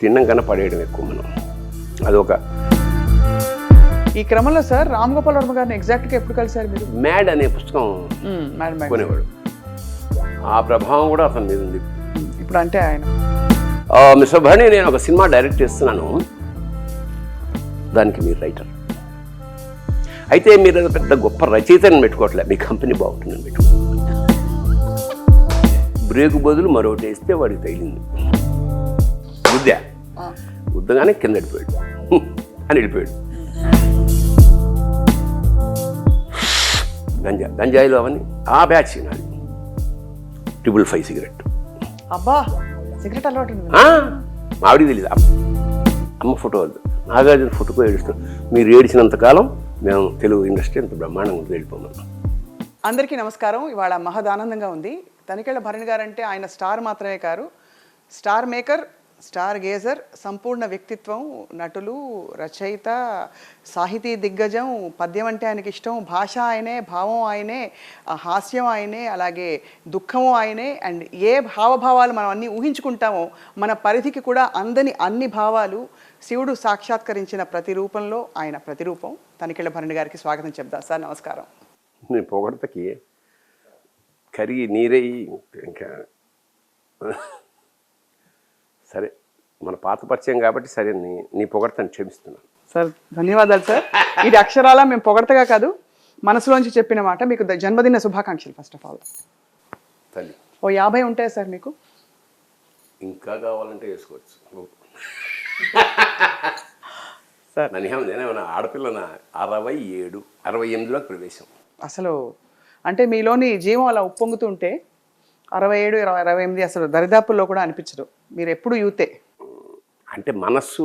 తినడం కన్నా పడేయడం ఎక్కువ మనం. అదొక ఈ క్రమంలో సార్ రామ్ గోపాల్ వర్మ గారిని ఎగ్జాక్ట్గా ఎప్పుడు కలిసారు మీరు? మ్యాడ్ అనే పుస్తకం కొనేవాడు. ఆ ప్రభావం కూడా అతని మీద ఉంది. ఇప్పుడు అంటే ఆయన మిస్టర్ భరణి, నేను ఒక సినిమా డైరెక్ట్ చేస్తున్నాను, దానికి మీరు రైటర్. అయితే మీరు ఏదో పెద్ద గొప్ప రచయితని పెట్టుకోవట్లే, మీ కంపెనీ బాగుంటుందని పెట్టుకో. బ్రేకు బదులు మరొకటి వేస్తే వాడికి తగిలింది. గుద్దగానే కింద వెళ్ళిపోయాడు అని వెళ్ళిపోయాడు. గంజాయిలో అవన్నీ ఆ బ్యాచ్ నాది. 555 సిగరెట్. అబ్బా, సిగరెట్ అలవాటు ఆవిడికి తెలీదు. అమ్మ ఫోటో వద్దు, నాగార్జున ఫోటోకు ఏడుస్తాం. మీరు ఏడిచినంతకాలం మేము తెలుగు ఇండస్ట్రీ ఎంత బ్రహ్మాండంగా వెళ్ళిపోమన్నాం. అందరికీ నమస్కారం. ఇవాళ మహదానందంగా ఉంది. తనికెళ్ళ భరణి గారు అంటే ఆయన స్టార్ మాత్రమే కాదు, స్టార్ మేకర్, స్టార్ గేజర్, సంపూర్ణ వ్యక్తిత్వం, నటులు, రచయిత, సాహితీ దిగ్గజం. పద్యం అంటే ఆయనకి ఇష్టం, భాష ఆయనే, భావం ఆయనే, హాస్యం ఆయనే, అలాగే దుఃఖము ఆయనే. అండ్ ఏ హావభావాలు మనం అన్నీ ఊహించుకుంటామో మన పరిధికి కూడా అందని అన్ని భావాలు శివుడు సాక్షాత్కరించిన ప్రతిరూపంలో ఆయన ప్రతిరూపం. తనికెళ్ళ భరణి గారికి స్వాగతం చెప్దాం. సార్ నమస్కారం. నేను పొగడతకి కరిగి నీరై ఇంకా సరే, మన పాత పరిచయం కాబట్టి సరే, నీ పొగడతని క్షమిస్తున్నాను సార్. ధన్యవాదాలు సార్. ఇది అక్షరాల మేము పొగడతగా కాదు, మనసులోంచి చెప్పిన మాట. మీకు జన్మదిన శుభాకాంక్షలు ఫస్ట్ ఆఫ్ ఆల్. తల్లి ఓ 50 ఉంటాయి సార్ మీకు? ఇంకా కావాలంటే వేసుకోవచ్చు సార్. నేనేమన్నా ఆడపిల్లన 67, 68లోకి ప్రవేశం. అసలు అంటే మీలోని జీవం అలా ఉప్పొంగుతుంటే 67, 28 అసలు దరిదాపుల్లో కూడా అనిపించదు. మీరు ఎప్పుడు యూతే. అంటే మనస్సు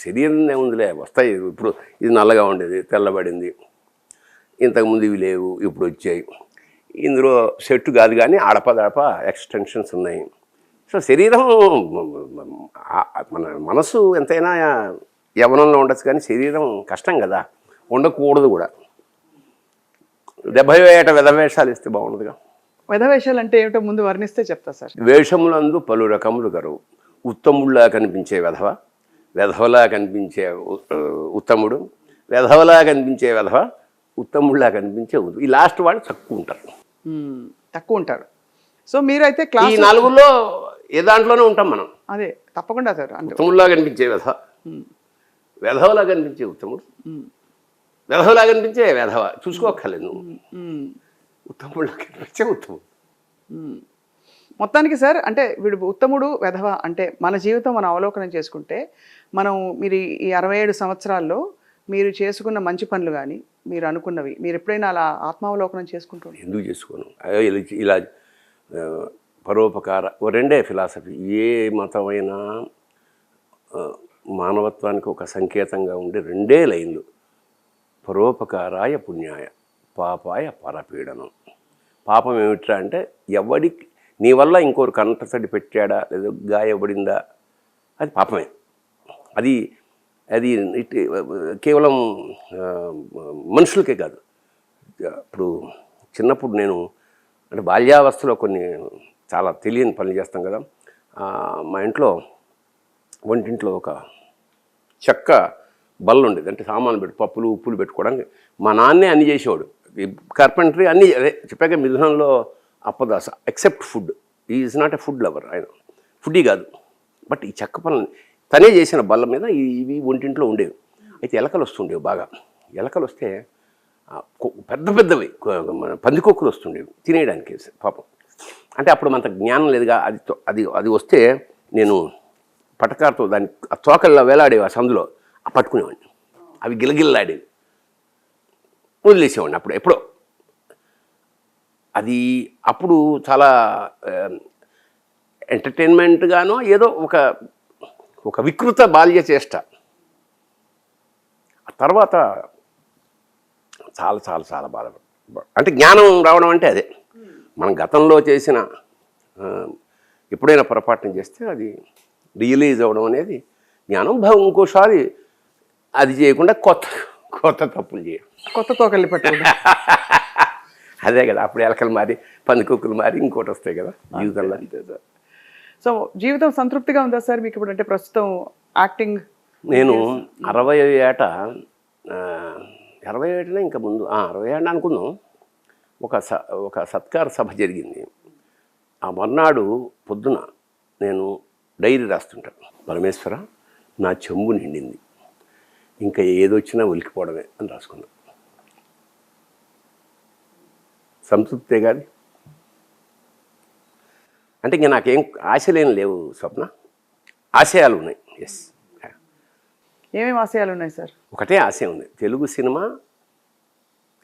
శరీరం ఏముందిలే, వస్తాయి. ఇప్పుడు ఇది నల్లగా ఉండేది, తెల్లబడింది, ఇంతకుముందు ఇవి లేవు, ఇప్పుడు వచ్చాయి. ఇందులో సెట్ కాదు కానీ ఆడపదడప ఎక్స్టెన్షన్స్ ఉన్నాయి. సో శరీరం, మన మనసు ఎంతైనా యవ్వనంలో ఉండొచ్చు కానీ శరీరం కష్టం కదా, ఉండకూడదు కూడా. 70 ఏట వెధవేషాలు ఇస్తే బాగుండదుగా. వెధవేషాలు అంటే ఏమిటో ముందు వర్ణిస్తే చెప్తా సార్. వేషములందు పలు రకములు గరువు, ఉత్తముళ్ళా కనిపించే వెధవ, వెధవలా కనిపించే ఉత్తముడు, వెధవలా కనిపించే వెధవ, ఉత్తముళ్ళా కనిపించే ఈ లాస్ట్ వాళ్ళు తక్కువ ఉంటారు. సో మీరైతే క్లాస్ ఈ 4లో ఏ దాంట్లోనే ఉంటాం మనం. అదే తప్పకుండా సార్. అంటే ఉత్తముళ్ళా కనిపించే వెధవ, వెధవలా కనిపించే ఉత్తముడు, వెధవలా కనిపించే వెధవ, చూసుకోక్కర్లేదు నువ్వు, ఉత్తముళ్ళా కనిపించే ఉత్తముడు. మొత్తానికి సార్, అంటే వీడు ఉత్తముడు వెధవ అంటే మన జీవితం మనం అవలోకనం చేసుకుంటే, మీరు ఈ 67 సంవత్సరాల్లో మీరు చేసుకున్న మంచి పనులు కానీ, మీరు అనుకున్నవి, మీరు ఎప్పుడైనా అలా ఆత్మావలోకనం చేసుకుంటారు? ఎందుకు చేసుకోను? ఇలా పరోపకార రెండే ఫిలాసఫీ. ఏ మతమైనా మానవత్వానికి ఒక సంకేతంగా ఉండే రెండే లైన్లు: పరోపకారాయ పుణ్యాయ, పాపాయ పరపీడనం. పాపం ఏమిట్రా అంటే, ఎవడికి నీ వల్ల ఇంకోరు కంటతడి పెట్టాడా లేదా గాయపడిందా, అది పాపమే. అది అది కేవలం మనుషులకే కాదు. ఇప్పుడు చిన్నప్పుడు నేను అంటే బాల్యావస్థలో కొన్ని చాలా తెలియని పనులు చేస్తాం కదా. మా ఇంట్లో వంటింట్లో ఒక చెక్క బల్ల ఉండేది. అంటే సామాన్లు పెట్టి పప్పులు ఉప్పులు పెట్టుకోవడానికి మా నాన్నే అన్ని చేసేవాడు. కార్పెంటరీ అన్నీ అదే చెప్పాక మిథునంలో Appadasa. Except food, is not a food lover. ఆయన ఫుడ్డీ కాదు. బట్ ఈ చెక్క పనులు తనే చేసిన బల్ల మీద ఇవి వంటింట్లో ఉండేవి. అయితే ఎలకలు వస్తుండేవి బాగా. ఎలకలు వస్తే పెద్ద పెద్దవి పందికొక్కులు వస్తుండేవి తినేయడానికి పాపం. అంటే అప్పుడు మనకు జ్ఞానం లేదుగా. అది వస్తే నేను పటకారతో దాన్ని ఆ తోకల్లో వేలాడేవి, ఆ సందులో పట్టుకునేవాడిని. అవి గిలగిల్లాడేవి, వదిలేసేవాడిని. ఎప్పుడో అది అప్పుడు చాలా ఎంటర్టైన్మెంట్గానో ఏదో ఒక వికృత బాల్య చేష్ట. ఆ తర్వాత చాలా చాలా చాలా బాధ. అంటే జ్ఞానం రావడం అంటే అదే. మనం గతంలో చేసిన ఎప్పుడైనా పొరపాటున చేస్తే అది రియలైజ్ అవ్వడం అనేది జ్ఞానం. ఇంకోసారి అది చేయకుండా కొత్త తప్పులు చేయడం, కొత్త తోకల్ని పట్టుకోవడం. అదే కదా. అప్పుడు ఎలకలు మారి పందికొక్కులు మారి ఇంకోటి వస్తాయి కదా జీవితంలో. అంతే సార్. సో జీవితం సంతృప్తిగా ఉందా సార్ మీకు ఇప్పుడు? అంటే ప్రస్తుతం యాక్టింగ్ నేను 60 ఏట 60 ఏటనే ఇంకా ముందు 60 ఏట అనుకుందాం, ఒక సత్కార సభ జరిగింది. ఆ మర్నాడు పొద్దున నేను డైరీ రాస్తుంటాను. పరమేశ్వర, నా చెంబు నిండింది, ఇంకా ఏదొచ్చినా ఉలికిపోవడమే అని రాసుకున్నాను. సంతృప్తే కాదు. అంటే ఇంక నాకేం ఆశలేం లేవు స్వప్న, ఆశయాలు ఉన్నాయి. ఎస్, ఏమేమి ఆశయాలు ఉన్నాయి సార్? ఒకటే ఆశయం ఉంది, తెలుగు సినిమా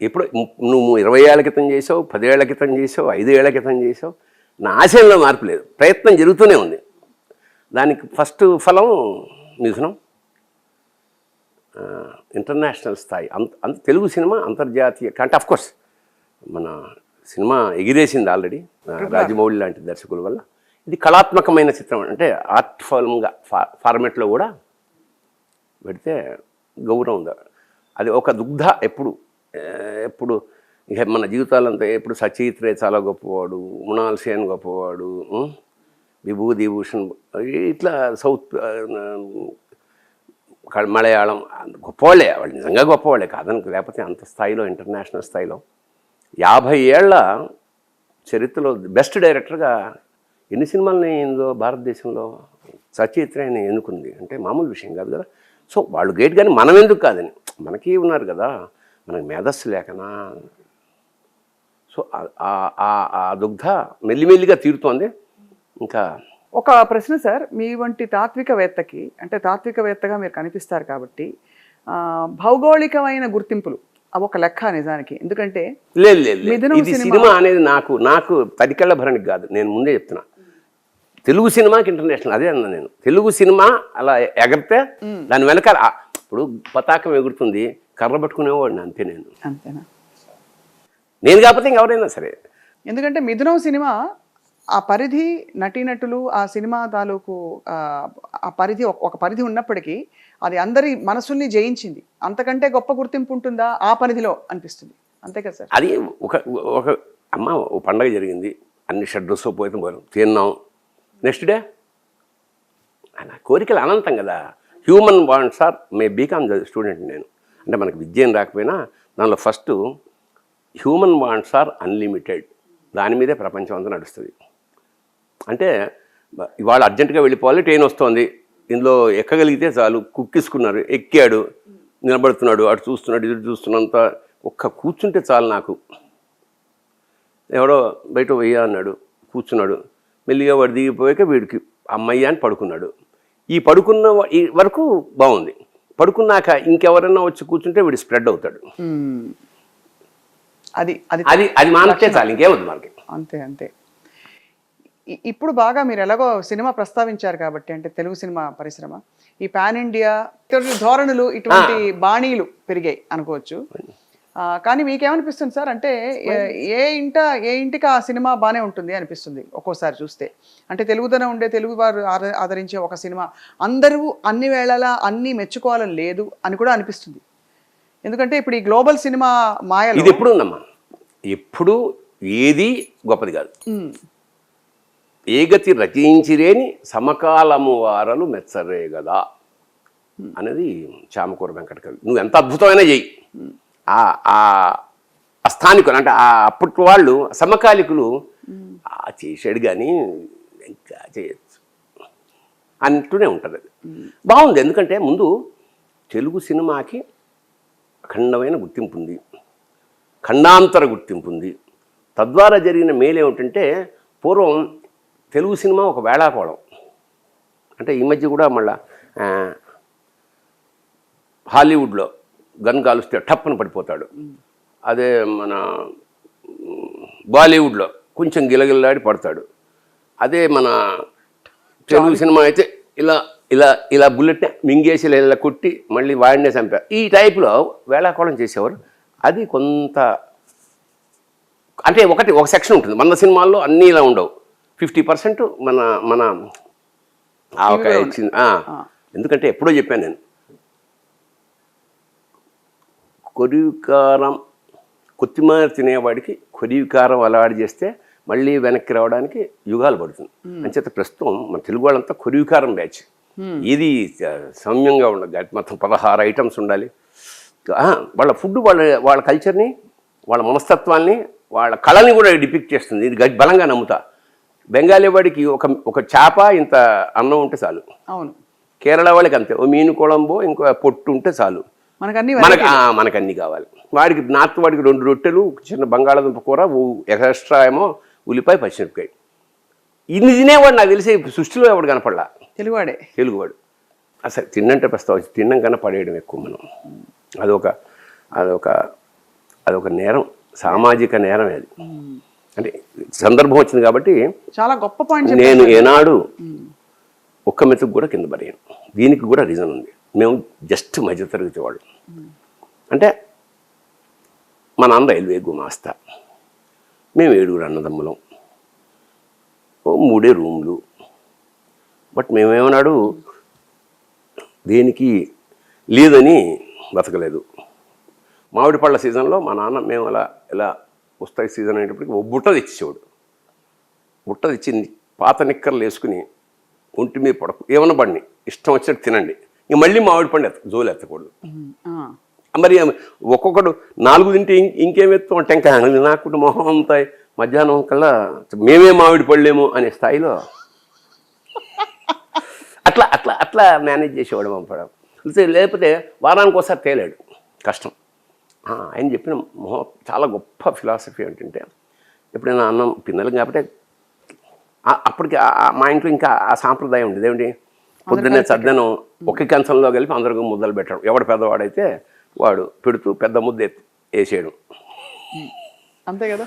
ఎప్పుడు నువ్వు 20 ఏళ్ల క్రితం చేసావు, 10 ఏళ్ల క్రితం చేసావు, 5 ఏళ్ల క్రితం చేసావు, నా ఆశయంలో మార్పు లేదు, ప్రయత్నం జరుగుతూనే ఉంది. దానికి ఫస్ట్ ఫలం మిథునం, ఇంటర్నేషనల్ స్థాయి. అంత తెలుగు సినిమా అంతర్జాతీయ అంటే అఫ్కోర్స్ మన సినిమా ఎగిరేసింది ఆల్రెడీ రాజమౌళి లాంటి దర్శకుల వల్ల. ఇది కళాత్మకమైన చిత్రం, అంటే ఆర్ట్ ఫార్మ్గా ఫార్మెట్లో కూడా పెడితే గౌరవం ఉంది. అది ఒక దుగ్ధ ఎప్పుడు ఇక మన జీవితాలంతా ఎప్పుడు సచయిత్ రే చాలా గొప్పవాడు, మృణాల్ సేన్ గొప్పవాడు, విభూతిభూషణ్, ఇట్లా సౌత్ మలయాళం గొప్పవాళ్ళే, వాళ్ళు నిజంగా గొప్పవాళ్ళే కాదని, లేకపోతే అంత స్థాయిలో ఇంటర్నేషనల్ స్థాయిలో 50 ఏళ్ల చరిత్రలో బెస్ట్ డైరెక్టర్గా ఎన్ని సినిమాలని ఇందో భారతదేశంలో సచయిత్ రేని ఎన్నుకుంది అంటే మామూలు విషయం కాదు కదా. సో వాళ్ళు గ్రేట్, కానీ మనం ఎందుకు కాదని, మనకి ఉన్నారు కదా, మనకి మేధస్సు లేకనా. సో ఆ దుగ్ధ మెల్లిమెల్లిగా తీరుతోంది. ఇంకా ఒక ప్రశ్న సార్, మీ వంటి తాత్వికవేత్తకి, అంటే తాత్వికవేత్తగా మీరు కనిపిస్తారు కాబట్టి భౌగోళికమైన గుర్తింపులు అవి ఒక లెక్క నిజానికి. ఎందుకంటే లేదు ఇది సినిమా అనేది నాకు తడికళ్ళ భరణికి కాదు, నేను ముందే చెప్తున్నా, తెలుగు సినిమాకి ఇంటర్నేషనల్. అదే అన్నా నేను, తెలుగు సినిమా అలా ఎగరితే దాని వెనకాల ఇప్పుడు పతాకం ఎగురుతుంది, కర్ర పట్టుకునేవాడిని అంతే. అంతేనా? నేను కాకపోతే ఇంకెవరైనా సరే. ఎందుకంటే మిథునం సినిమా ఆ పరిధి, నటీనటులు, ఆ సినిమా తాలూకు ఆ పరిధి ఒక పరిధి ఉన్నప్పటికీ అది అందరి మనసుల్ని జయించింది. అంతకంటే గొప్ప గుర్తింపు ఉంటుందా ఆ పరిధిలో అనిపిస్తుంది, అంతే కదా సార్? అది ఒక పండగ జరిగింది, అన్ని షెడ్రస్ పోయితే పోయాం, తిన్నాం, నెక్స్ట్ డే నా కోరికలు అనంతం కదా. Human wants are may BCom student నేను, అంటే మనకు విద్య రాకపోయినా దానిలో first human wants are unlimited, దాని మీదే ప్రపంచం అంతా నడుస్తుంది. అంటే ఇవాళ అర్జెంటుగా వెళ్ళిపోవాలి, ట్రైన్ వస్తుంది, ఇందులో ఎక్కగలిగితే చాలు, కుక్కిసుకున్నారు, ఎక్కాడు, నిలబడుతున్నాడు, అటు చూస్తున్నాడు, ఇటు చూస్తున్నంత కూర్చుంటే చాలు నాకు. ఎవడో బయట వెయ్యా అన్నాడు, కూర్చున్నాడు, మెల్లిగా వాడు దిగిపోయాక వీడికి అమ్మయ్య అని పడుకున్నాడు. ఈ పడుకున్న వరకు బాగుంది, పడుకున్నాక ఇంకెవరైనా వచ్చి కూర్చుంటే వీడు స్ప్రెడ్ అవుతాడు. అది అది అది అది మానితే చాలు, ఇంకేమవుతుంది మనకి. అంతే. ఇప్పుడు బాగా మీరు ఎలాగో సినిమా ప్రస్తావించారు కాబట్టి, అంటే తెలుగు సినిమా పరిశ్రమ ఈ పాన్ ఇండియా ధోరణులు, ఇటువంటి బాణీలు పెరిగాయి అనుకోవచ్చు. కానీ మీకేమనిపిస్తుంది సార్? అంటే ఏ ఇంటికి ఆ సినిమా బాగానే ఉంటుంది అనిపిస్తుంది ఒక్కోసారి చూస్తే. అంటే తెలుగుదనం ఉండే, తెలుగు వారు ఆదరించే ఒక సినిమా అందరూ అన్ని వేళలా అన్నీ మెచ్చుకోవాలని లేదు అని కూడా అనిపిస్తుంది. ఎందుకంటే ఇప్పుడు ఈ గ్లోబల్ సినిమా మాయ ఇది ఎప్పుడు ఉందమ్మా, ఎప్పుడు ఏది గొప్పది కాదు. ఏ గతి రచించిరేని సమకాలము వారలు మెచ్చరే కదా అనేది చామకూర వెంకట కవి. నువ్వు ఎంత అద్భుతమైనా చెయ్యి, స్థానికులు అంటే అప్పటి వాళ్ళు సమకాలికులు చేసాడు కానీ ఇంకా చేయొచ్చు అంటూనే ఉంటుంది. అది బాగుంది, ఎందుకంటే ముందు తెలుగు సినిమాకి అఖండమైన గుర్తింపు ఉంది, ఖండాంతర గుర్తింపు ఉంది. తద్వారా జరిగిన మేలు ఏమిటంటే, పూర్వం తెలుగు సినిమా ఒక వేళాకోళం. అంటే ఈ మధ్య కూడా మళ్ళా హాలీవుడ్లో గన్ కాలుస్తే టప్పున పడిపోతాడు, అదే మన బాలీవుడ్లో కొంచెం గిలగిల్లాడి పడతాడు, అదే మన తెలుగు సినిమా అయితే ఇలా ఇలా ఇలా బుల్లెట్ మింగేసి ఇలా కొట్టి మళ్ళీ వాడినే చంపారు. ఈ టైప్లో వేళాకోళం చేసేవారు. అది కొంత అంటే ఒక సెక్షన్ ఉంటుంది. 100 సినిమాల్లో అన్నీ ఇలా ఉండవు, 50% మన ఒక ఇచ్చింది. ఎందుకంటే ఎప్పుడో చెప్పాను నేను, కొరివికారం కొత్తిమీర తినేవాడికి కొరివికారం అలవాటు చేస్తే మళ్ళీ వెనక్కి రావడానికి యుగాలు పడుతుంది అంచేత ప్రస్తుతం మన తెలుగు వాళ్ళంతా కొరివికారం బ్యాచ్. ఇది సౌమ్యంగా ఉండాలి, మొత్తం 16 ఐటమ్స్ ఉండాలి. వాళ్ళ ఫుడ్ వాళ్ళ కల్చర్ని, వాళ్ళ మనస్తత్వాల్ని, వాళ్ళ కళని కూడా డిపిక్ట్ చేస్తుంది. ఇది బలంగా నమ్ముతా. బెంగాలీ వాడికి ఒక చేప ఇంత అన్నం ఉంటే చాలు. అవును. కేరళ వాళ్ళకి అంతే, ఓ మీను కొళంబో ఇంకో పొట్టు ఉంటే చాలు. మనకన్నీ కావాలి. వాడికి నార్త్ వాడికి 2 రొట్టెలు, చిన్న బంగాళాదుంప కూర, ఎక్స్ట్రా ఏమో ఉల్లిపాయ, పచ్చిమిరపకాయ. ఇన్ని తినేవాడు నాకు తెలిసి సృష్టిలో ఎవడు కనపడలా. తెలుగువాడు అసలు తిన్నంటే ప్రస్తావం, తిన్నం కన్నా పడేయడం ఎక్కువ. మనం అదొక నేరం, సామాజిక నేరం అది. అంటే సందర్భం వచ్చింది కాబట్టి చాలా గొప్ప పాయింట్. నేను ఏనాడు ఒక్క మెతుకు కూడా కింద పడేయను. దీనికి కూడా రీజన్ ఉంది. మేము జస్ట్ మధ్యతరగతి వాళ్ళు. అంటే మా నాన్న రైల్వే గుమాస్తా, మేము 7 అన్నదమ్ములం, 3 రూమ్లు. బట్ మేమేమన్నాడు దేనికి లేదని బతకలేదు. మామిడి పళ్ళ సీజన్లో మా నాన్న మేము ఇలా వస్తాయి సీజన్ అనేటప్పటికి ఓ బుట్ట తెచ్చేవాడు. బుట్ట తెచ్చి పాత నిక్కర్లు వేసుకుని ఒంటి మీద పడకు, ఏమన్నా పడిని ఇష్టం వచ్చినట్టు తినండి, ఇంక మళ్ళీ మామిడి పండు జోలు ఎత్తకూడదు. మరి ఒక్కొక్కడు 4 తింటే ఇంకేం ఎత్తాం టెంకాయ నాకు మొహం అంతా మధ్యాహ్నం కల్లా మేమే మామిడి పడలేము అనే స్థాయిలో అట్లా మేనేజ్ చేసేవాడు పంపడం. లేకపోతే వారానికి ఒకసారి తేలాడు, కష్టం. ఆయన చెప్పిన చాలా గొప్ప ఫిలాసఫీ ఏంటంటే, ఎప్పుడైనా అన్నం పిల్లలు కాబట్టి అప్పటికి మా ఇంట్లో ఇంకా ఆ సాంప్రదాయం ఉండేది. ఏమిటి, పొద్దున్నే సద్దనం ఒకే కంచంలో కలిపి అందరికీ ముద్దలు పెట్టడం. ఎవడు పెద్దవాడైతే వాడు పెడుతూ పెద్ద ముద్ద వేసేయడం, అంతే కదా.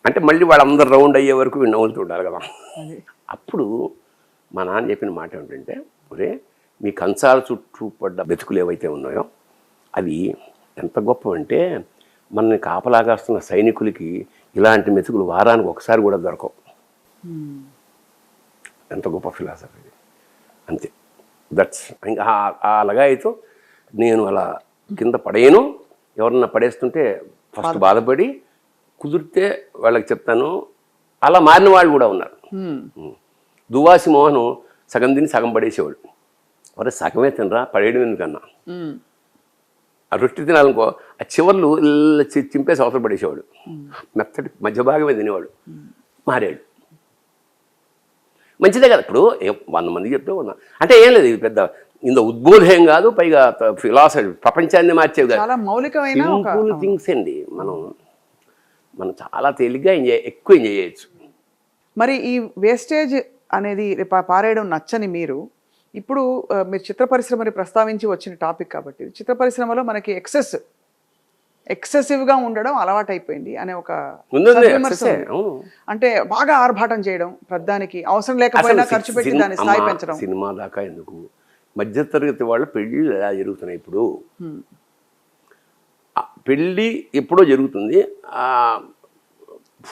అంటే మళ్ళీ వాళ్ళందరూ రౌండ్ అయ్యే వరకు నవ్వుతూ ఉండాలి కదా. అప్పుడు మా నాన్న చెప్పిన మాట ఏమిటంటే, ఒరే మీ కంచాల చుట్టూ పడ్డ బతుకులు ఏవైతే ఉన్నాయో అవి ఎంత గొప్ప అంటే, మనని కాపలాగాస్తున్న సైనికులకి ఇలాంటి మెతుకులు వారానికి ఒకసారి కూడా దొరకవు. ఎంత గొప్ప ఫిలాసఫీ. అంతే, దట్స్ ఇంకా అలాగా అయితే నేను అలా కింద పడేయను. ఎవరన్నా పడేస్తుంటే ఫస్ట్ బాధపడి కుదిరితే వాళ్ళకి చెప్తాను. అలా మారిన వాళ్ళు కూడా ఉన్నారు. దువాసి మోహన్ సగం తిని సగం పడేసేవాడు. మరి సగమే తినరా, పడేయడం ఎందుకన్నా. ఆ రొట్టె తినాలనుకో, ఆ చివర్లు చింపేసి అవసరం పడేసేవాడు. మెత్తటి మధ్య భాగమే తినేవాడు. మారాడు. మంచిదే కదా. ఇప్పుడు 100 మంది చెప్తే ఉన్నా అంటే ఏం లేదు, ఇది పెద్ద ఇంత ఉద్బోధం కాదు. పైగా ఫిలాసఫీ ప్రపంచాన్ని మార్చేవి కాదు, చాలా మౌలికమైన సింపుల్ థింగ్స్ అండి. మనం చాలా తేలిగ్గా ఎక్కువ ఎంజాయ్ చేయొచ్చు. మరి ఈ వేస్టేజ్ అనేది పారేయడం నచ్చని మీరు ఇప్పుడు మీరు చిత్ర పరిశ్రమని ప్రస్తావించి వచ్చిన టాపిక్ కాబట్టి, చిత్ర పరిశ్రమలో మనకి ఎక్సెసివ్గా ఉండడం అలవాటైపోయింది అనే ఒక అంటే బాగా ఆర్భాటం చేయడం, ప్రధానికి అవసరం లేకపోయినా ఖర్చు పెట్టి దాన్ని స్థాయి పెంచడం. సినిమా దాకా ఎందుకు, మధ్యతరగతి వాళ్ళ పెళ్ళి ఎలా జరుగుతున్నాయి ఇప్పుడు. పెళ్ళి ఎప్పుడో జరుగుతుంది,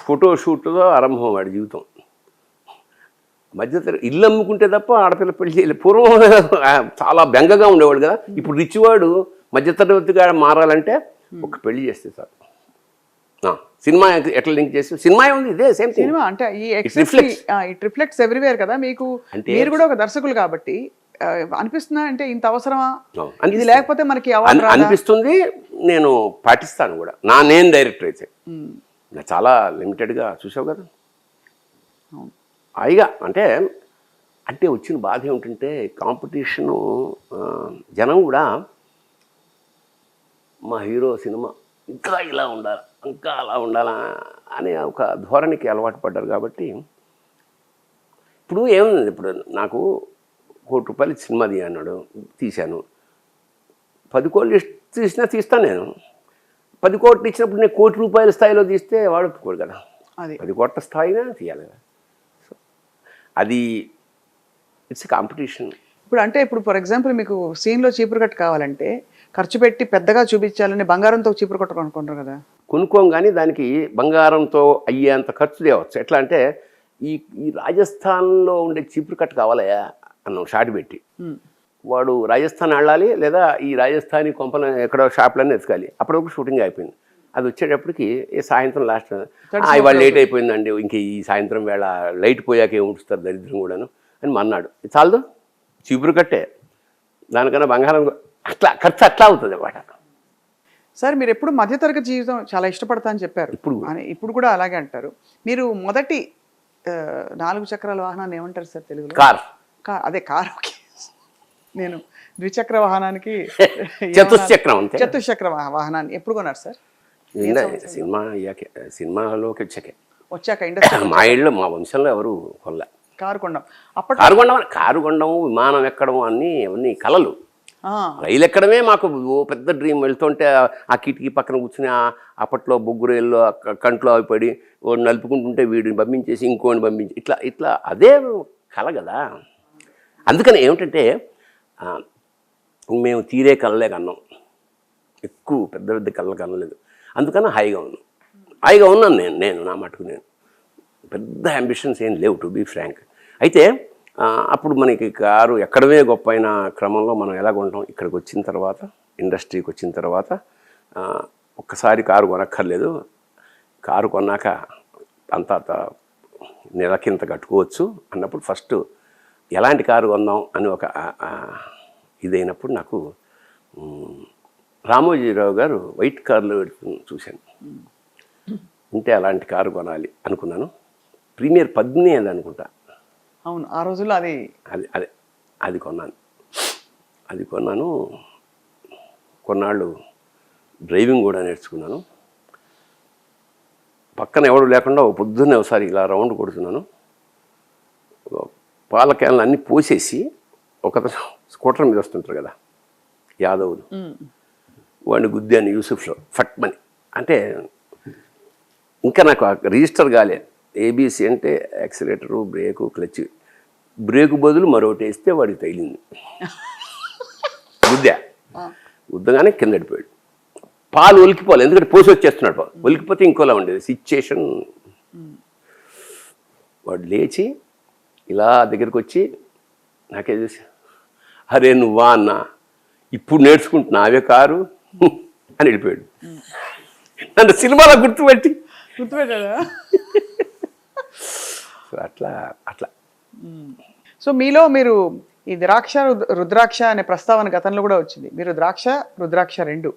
ఫోటోషూట్తో ఆరంభం వాడి జీవితం. మధ్యతరగతి ఇల్లు అమ్ముకుంటే తప్ప ఆడపిల్ల పెళ్లి చేయలేదు. పూర్వం చాలా బెంగగా ఉండేవాడు కదా. ఇప్పుడు రిచ్ వాడు మధ్యతరగతిగా మారాలంటే ఒక పెళ్లి చేస్తే సార్. సినిమా ఎట్లా లింక్ చేస్తే సినిమా ఉంది, ఇదే సేమ్ సినిమా అంటే ఇట్ రిఫ్లెక్ట్స్ ఎవ్రీవేర్ కదా. మీకు మీరు కూడా ఒక దర్శకులు కాబట్టి అనిపిస్తుందా అంటే ఇంత అవసరమా, ఇది లేకపోతే మనకి అనిపిస్తుంది. నేను పాటిస్తాను కూడా. నేను డైరెక్టర్ అయితే చాలా లిమిటెడ్గా చూసావు కదా. హాయిగా అంటే వచ్చిన బాధ ఏమిటంటే, కాంపిటీషను, జనం కూడా మా హీరో సినిమా ఇంకా ఇలా ఉండాలి, ఇంకా అలా ఉండాలా అనే ఒక ధోరణికి అలవాటు పడ్డారు. కాబట్టి ఇప్పుడు ఏముంది, ఇప్పుడు నాకు ₹1 కోటి సినిమా అన్నాడు, తీశాను. 10 కోట్లు తీస్తాను నేను. 10 కోట్లు ఇచ్చినప్పుడు నేను ₹1 కోటి స్థాయిలో తీస్తే వాడు ఒప్పుకోడు కదా. 10 కోట్ల స్థాయిగా తీయాలి కదా. సో అది ఇట్స్ కాంపిటీషన్. ఇప్పుడు ఫర్ ఎగ్జాంపుల్ మీకు సీన్లో చీపురు కట్ట కావాలంటే ఖర్చు పెట్టి పెద్దగా చూపించాలని బంగారంతో చీపురు కట్ట కొనుక్కుంటారు కదా. కొనుక్కోం, కానీ దానికి బంగారంతో అయ్యేంత ఖర్చు తేవచ్చు. ఎట్లా అంటే ఈ రాజస్థాన్లో ఉండే చీపురు కట్ట కావాలయా అన్నాం షాట్ పెట్టి. వాడు రాజస్థాన్ వెళ్ళాలి, లేదా ఈ రాజస్థానీ కొంపలు ఎక్కడో షాపులన్నీ ఎతకాలి. అప్పటివరకు షూటింగ్ అయిపోయింది. అది వచ్చేటప్పటికి ఈ సాయంత్రం లాస్ట్ ఇవాళ లేట్ అయిపోయిందండి, ఇంక ఈ సాయంత్రం వేళ లైట్ పోయాక ఏమి ఉంచుతారు దరిద్రం కూడాను అని మన్నాడు. చాలదు చీపురు కట్టే దానికన్నా బంగారం అట్లా ఖర్చు అట్లా అవుతుంది అన్నమాట. సార్ మీరు ఎప్పుడు మధ్యతరగతి జీవితం చాలా ఇష్టపడతా అని చెప్పారు, ఇప్పుడు కూడా అలాగే అంటారు. మీరు మొదటి 4 చక్రాల వాహనాన్ని ఏమంటారు సార్ తెలుగులో? కార్. అదే కార్. ఓకే, నేను ద్విచక్ర వాహనానికి చతుశ్చక్ర వాహనాన్ని ఎప్పుడు కొన్నారు సార్? సినిమా సినిమాలోకి వచ్చాక ఇండస్ట్రీ. మా ఇళ్ళు మా వంశంలో ఎవరు కొల్ల కారు కొండం. అప్పట్లో కారు కొండం, విమానం ఎక్కడం అవన్నీ కలలు. రైలు ఎక్కడమే మాకు ఓ పెద్ద డ్రీమ్. వెళ్తుంటే ఆ కిటికీ పక్కన కూర్చుని అప్పట్లో బొగ్గు రైల్లో కంట్లో అవి పడి ఓ నలుపుకుంటుంటే వీడిని పంపించేసి ఇంకోని పంపించి ఇట్లా అదే కల కదా. అందుకని ఏమిటంటే మేము తీరే కళ్ళలే కన్నాం, ఎక్కువ పెద్ద పెద్ద కళ్ళ కనలేదు. అందుకని హాయిగా ఉన్నాను నేను నా మటుకు. నేను పెద్ద అంబిషన్స్ ఏం లేవు టు బీ ఫ్రాంక్. అయితే అప్పుడు మనకి కారు ఎక్కడమే గొప్ప అయిన క్రమంలో మనం ఎలా కొంటాం, ఇక్కడికి వచ్చిన తర్వాత, ఇండస్ట్రీకి వచ్చిన తర్వాత ఒక్కసారి కారు కొనక్కర్లేదు, కారు కొన్నాక అంత నెలకింత కట్టుకోవచ్చు అన్నప్పుడు ఫస్ట్ ఎలాంటి కారు కొందాం అని ఒక ఇదైనప్పుడు నాకు రామోజీరావు గారు వైట్ కార్లో చూశాను. ఉంటే అలాంటి కారు కొనాలి అనుకున్నాను. ప్రీమియర్ 18 అనుకుంటా. అవును, ఆ రోజుల్లో అది కొన్నాను. కొన్నాళ్ళు డ్రైవింగ్ కూడా నేర్చుకున్నాను. పక్కన ఎవడు లేకుండా పొద్దున్నే ఒకసారి ఇలా రౌండ్ కొడుతున్నాను. పాల క్యాన్లు అన్నీ పోసేసి ఒక స్కూటర్ మీద వస్తుంటారు కదా యాదవులు, వాడిని గుద్దాను యూసుఫ్లో ఫట్మని. అంటే ఇంకా నాకు రిజిస్టర్ కాలేదు. ఏబీసీ అంటే యాక్సిలేటరు, బ్రేకు, క్లచ్. బ్రేకు బదులు మరొకటి వేస్తే వాడికి తగిలింది. గుద్దగానే కింద పడిపోయాడు. పాలు ఒలికిపోవాలి, ఎందుకంటే పోసి వచ్చేస్తున్నాడు. ఒలికిపోతే ఇంకోలా ఉండేది సిచ్యుయేషన్. వాడు లేచి ఇలా దగ్గరికి వచ్చి నాకే చూసి, అరే నువ్వా అన్న, ఇప్పుడు నేర్చుకుంటున్నావే కారు అని వెళ్ళిపోయాడు. నన్ను సినిమాలో గుర్తుపెట్టాడా? అట్లా. సో మీలో మీరు ఈ ద్రాక్ష రుద్రాక్ష అనే ప్రస్తావన గతంలో కూడా వచ్చింది. మీరు ద్రాక్ష రుద్రాక్ష 2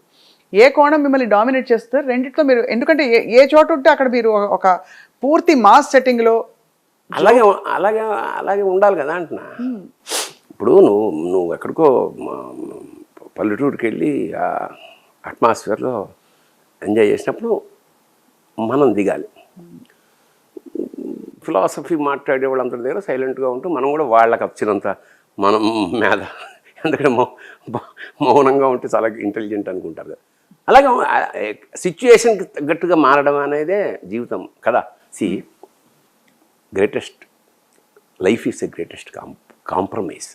ఏ కోణం మిమ్మల్ని డామినేట్ చేస్తారు? రెండిట్లో మీరు, ఎందుకంటే ఏ చోట ఉంటే అక్కడ మీరు ఒక పూర్తి మాస్ సెట్టింగ్లో అలాగే ఉండాలి కదా అంటున్నా. ఇప్పుడు నువ్వు ఎక్కడికో పల్లెటూరుకి వెళ్ళి ఆ అట్మాస్ఫియర్లో ఎంజాయ్ చేసినప్పుడు మనం దిగాలి. ఫిలాసఫీ మాట్లాడే వాళ్ళందరి దగ్గర సైలెంట్గా ఉంటూ మనం కూడా వాళ్ళకి వచ్చినంత మనం మేధ, ఎందుకంటే మౌనంగా ఉంటే చాలా ఇంటెలిజెంట్ అనుకుంటారు కదా. అలాగే సిచ్యుయేషన్కి తగ్గట్టుగా మారడం అనేదే జీవితం కదా. Life is the greatest compromise.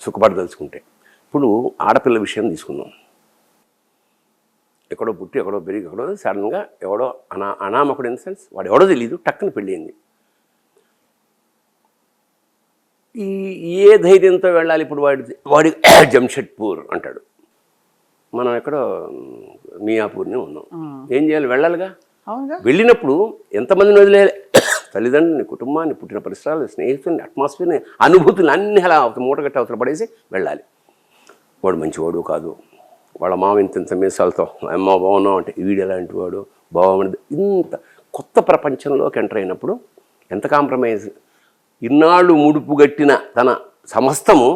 సుఖపడదలుచుకుంటే ఇప్పుడు ఆడపిల్ల విషయం తీసుకుందాం. ఎక్కడో పుట్టి ఎక్కడో పెరిగి ఎక్కడో సడన్గా ఎవడో అనామకుడు ఇన్ సెన్స్ వాడు ఎవడో తెలియదు, టక్కున పెళ్ళయింది. ఏ ధైర్యంతో వెళ్ళాలి? ఇప్పుడు వాడి జంషెడ్పూర్ అంటాడు, మనం ఎక్కడో మియాపూర్ని ఉన్నాం. ఏం చేయాలి? వెళ్ళాలిగా. వెళ్ళినప్పుడు ఎంతమందిని వదిలేయాలి? తల్లిదండ్రులని, కుటుంబాన్ని, పుట్టిన పరిసరాలు, స్నేహితుల్ని, అట్మాస్ఫియర్ని, అనుభూతులు అన్నీ అలా మూటగట్టి అవతల పడేసి వెళ్ళాలి. వాడు మంచివాడు కాదు, వాళ్ళ మామ ఇంత మీసాలతో అమ్మ బాగున్నావు అంటే వీడు ఎలాంటి వాడు బాగుండదు. ఇంత కొత్త ప్రపంచంలోకి ఎంటర్ అయినప్పుడు ఎంత కాంప్రమైజ్. ఇన్నాళ్ళు ముడుపు గట్టిన తన సమస్తము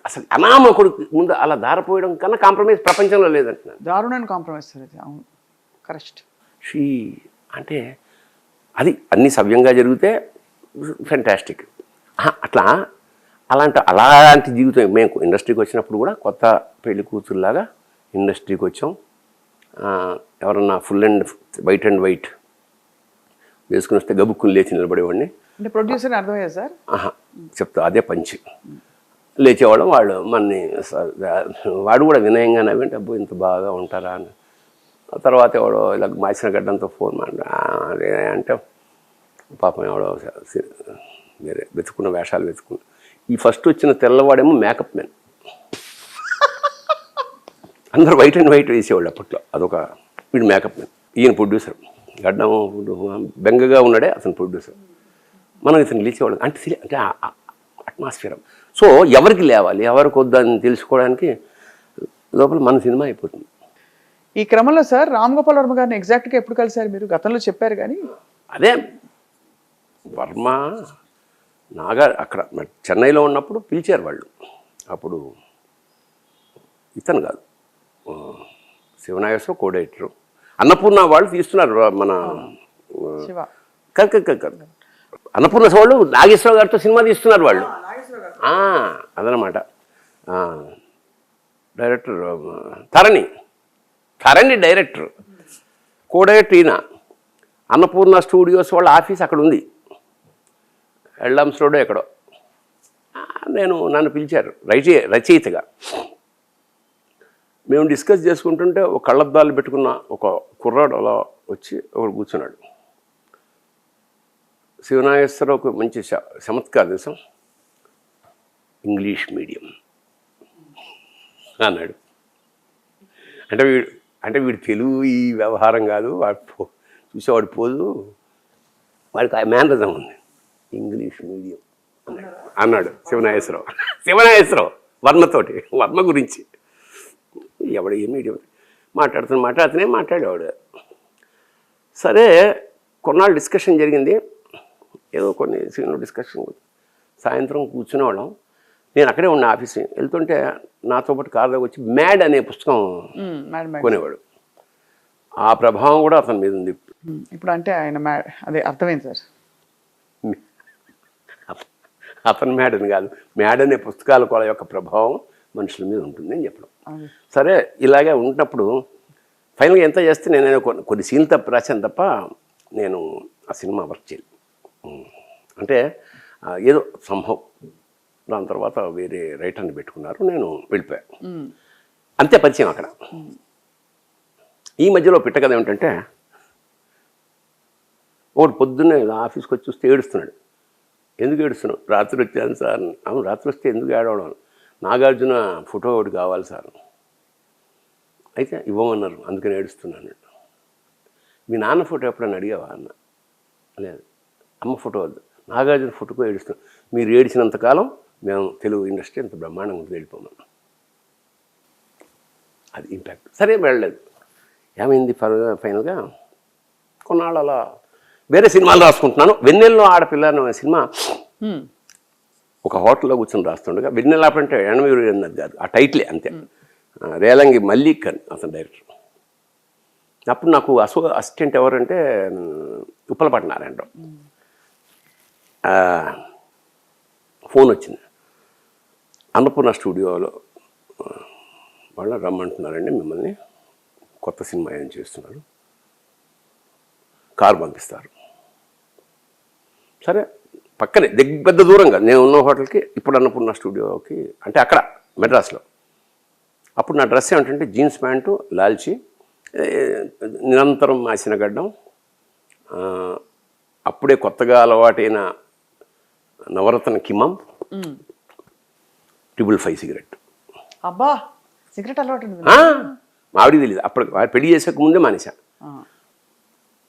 అసలు అనామకుడు ముందు అలా దారిపోయడం కన్నా కాంప్రమైజ్ ప్రపంచంలో లేదంటున్నాను. దారుణమైన కాంప్రమైజ్ సార్. అవును, కరెక్ట్. అంటే అది అన్నీ సవ్యంగా జరిగితే ఫెంటాస్టిక్. అలాంటి జీవితం మేము ఇండస్ట్రీకి వచ్చినప్పుడు కూడా కొత్త పెళ్లి కూతురులాగా ఇండస్ట్రీకి వచ్చాం. ఎవరన్నా ఫుల్ అండ్ వైట్ వేసుకుని వస్తే గబుక్కుని లేచి నిలబడేవాడిని. అంటే ప్రొడ్యూసర్ అర్థమయ్యా సార్? చెప్తా, అదే పంచి. లేచేవాళ్ళం, వాళ్ళు మనని వాడు కూడా వినయంగా నవ్వంటే అబ్బో ఇంత బాగా ఉంటారా అని. తర్వాత ఎవడో ఇలా మాసిన గడ్డంతో ఫోన్ అదే అంటే పాపం ఎవడో వేరే వెతుకున్న వేషాలు వెతుకున్న. ఈ ఫస్ట్ వచ్చిన తెల్లవాడేమో మేకప్ మ్యాన్. అందరూ వైట్ అండ్ వైట్ వేసేవాళ్ళు అప్పట్లో. అదొక వీడు మేకప్ మ్యాన్, ఈయన ప్రొడ్యూసర్, గడ్డం బెంగగా ఉన్నాడే అతను ప్రొడ్యూసర్. మనం ఇతను లేచేవాడు అంటే అట్మాస్ఫియర్. సో ఎవరికి లేవాలి ఎవరికి వద్దని తెలుసుకోవడానికి లోపల మన సినిమా అయిపోతుంది. ఈ క్రమంలో సార్ రామ్ గోపాల్ వర్మ గారిని ఎగ్జాక్ట్గా ఎప్పుడు కలిసారు మీరు? గతంలో చెప్పారు కానీ అదే వర్మ నాగా అక్కడ చెన్నైలో ఉన్నప్పుడు పిలిచారు వాళ్ళు. అప్పుడు ఇతను కాదు, శివనాగేశ్వరరావు కోడైటరు, అన్నపూర్ణ వాళ్ళు తీస్తున్నారు మన శివ. అన్నపూర్ణ వాళ్ళు నాగేశ్వరరావు గారితో సినిమా తీస్తున్నారు వాళ్ళు. అదనమాట. డైరెక్టర్ తరణి డైరెక్టర్, కోడైటర్ ఈయన. అన్నపూర్ణ స్టూడియోస్ వాళ్ళ ఆఫీస్ అక్కడ ఉంది, ఎల్డమ్స్ రోడ్ ఎక్కడో. నన్ను పిలిచారు రచయితగా. మేము డిస్కస్ చేసుకుంటుంటే ఒక కళ్ళద్దాలు పెట్టుకున్న ఒక కుర్రాడు అలా వచ్చి ఒకడు కూర్చున్నాడు. శివనాగేశ్వరరావుకు మంచి చమత్కార దేశం, ఇంగ్లీష్ మీడియం అన్నాడు. అంటే వీడు తెలుగు ఈ వ్యవహారం కాదు, వాడు చూసేవాడు పోదు, వాడికి ఆ మేనరిజం ఉంది. ఇంగ్లీష్ మీడియం అన్నాడు శివనాగేశ్వరరావు వర్మ గురించి. ఎవడు ఏ మీడియం మాట్లాడేవాడు. సరే కొన్నాళ్ళు డిస్కషన్ జరిగింది, ఏదో కొన్ని సీన్లు డిస్కషన్. సాయంత్రం కూర్చునేవాళ్ళం. నేను అక్కడే ఉన్న ఆఫీస్ వెళ్తుంటే నాతో పాటు కారులోకి వచ్చి మ్యాడ్ అనే పుస్తకం కొనేవాడు. ఆ ప్రభావం కూడా అతని మీద ఉంది. ఇప్పుడు అంటే ఆయన అదే అర్థమైంది సార్. అతను మ్యాడ్ అని కాదు, మ్యాడ్ అనే పుస్తకాల కూడా యొక్క ప్రభావం మనుషుల మీద ఉంటుంది అని చెప్పడం. సరే ఇలాగే ఉన్నప్పుడు ఫైనల్గా ఎంత చేస్తే నేను కొన్ని సీన్లు తప్ప రాశాను తప్ప నేను ఆ సినిమా వర్క్ చేయలేదు. అంటే ఏదో సంభవం. దాని తర్వాత వేరే రైటర్ని పెట్టుకున్నారు, నేను వెళ్ళిపోయాను. అంతే పరిచయం అక్కడ. ఈ మధ్యలో పెట్టకథ ఏమిటంటే, ఒకటి పొద్దున్నే ఆఫీస్కి వచ్చి చూస్తే ఏడుస్తున్నాడు. ఎందుకు ఏడుస్తున్నావు? రాత్రి వచ్చాను సార్. అవును, రాత్రి వస్తే ఎందుకు ఏడవడం? నాగార్జున ఫోటో ఒకటి కావాలి సార్. అయితే ఇవ్వమన్నారు, అందుకని ఏడుస్తున్నాను. మీ నాన్న ఫోటో ఎప్పుడైనా అడిగావా అన్న? లేదు. అమ్మ ఫోటో వద్దు, నాగార్జున ఫోటోకు ఏడుస్తున్నాను. మీరు ఏడిచినంతకాలం మేము తెలుగు ఇండస్ట్రీ ఎంత బ్రహ్మాండంగా ఉంటుంది, వెళ్ళిపోమన్నాం. అది ఇంపాక్ట్. సరే వెళ్ళలేదు. ఏమైంది ఫైనల్గా కొన్నాళ్ళు అలా వేరే సినిమాలు రాసుకుంటున్నాను. వెన్నెల్లో ఆడపిల్ల అనే సినిమా ఒక హోటల్లో కూర్చొని రాస్తుండగా, వెన్నెల అంటే ఎనమయూరు అన్నది కాదు, ఆ టైటిలే అంతే. రేలంగి మల్లిక్ అని అతను డైరెక్టర్. అప్పుడు నాకు అసిస్టెంట్ ఎవరంటే ఉప్పలపాటి నారాయణరావు. ఫోన్ వచ్చింది, అన్నపూర్ణ స్టూడియోలో వాళ్ళు రమ్మంటున్నారండి మిమ్మల్ని, కొత్త సినిమా ఏం చేస్తున్నారు, కారు పంపిస్తారు. సరే పక్కనే పెద్ద దూరంగా నేను ఉన్న హోటల్కి ఇప్పుడు అన్నపూర్ణ స్టూడియోకి, అంటే అక్కడ మెడ్రాస్లో. అప్పుడు నా డ్రెస్ ఏమిటంటే జీన్స్ ప్యాంటు, లాల్చి, నిరంతరం మాసిన గడ్డం, అప్పుడే కొత్తగా అలవాటైన నవరత్న కిమం, 555 సిగరెట్. అబ్బా, సిగరెట్ అలవాటు ఆవిడికి తెలియదు. అప్పుడు పెళ్లి చేసేక ముందే మానేసా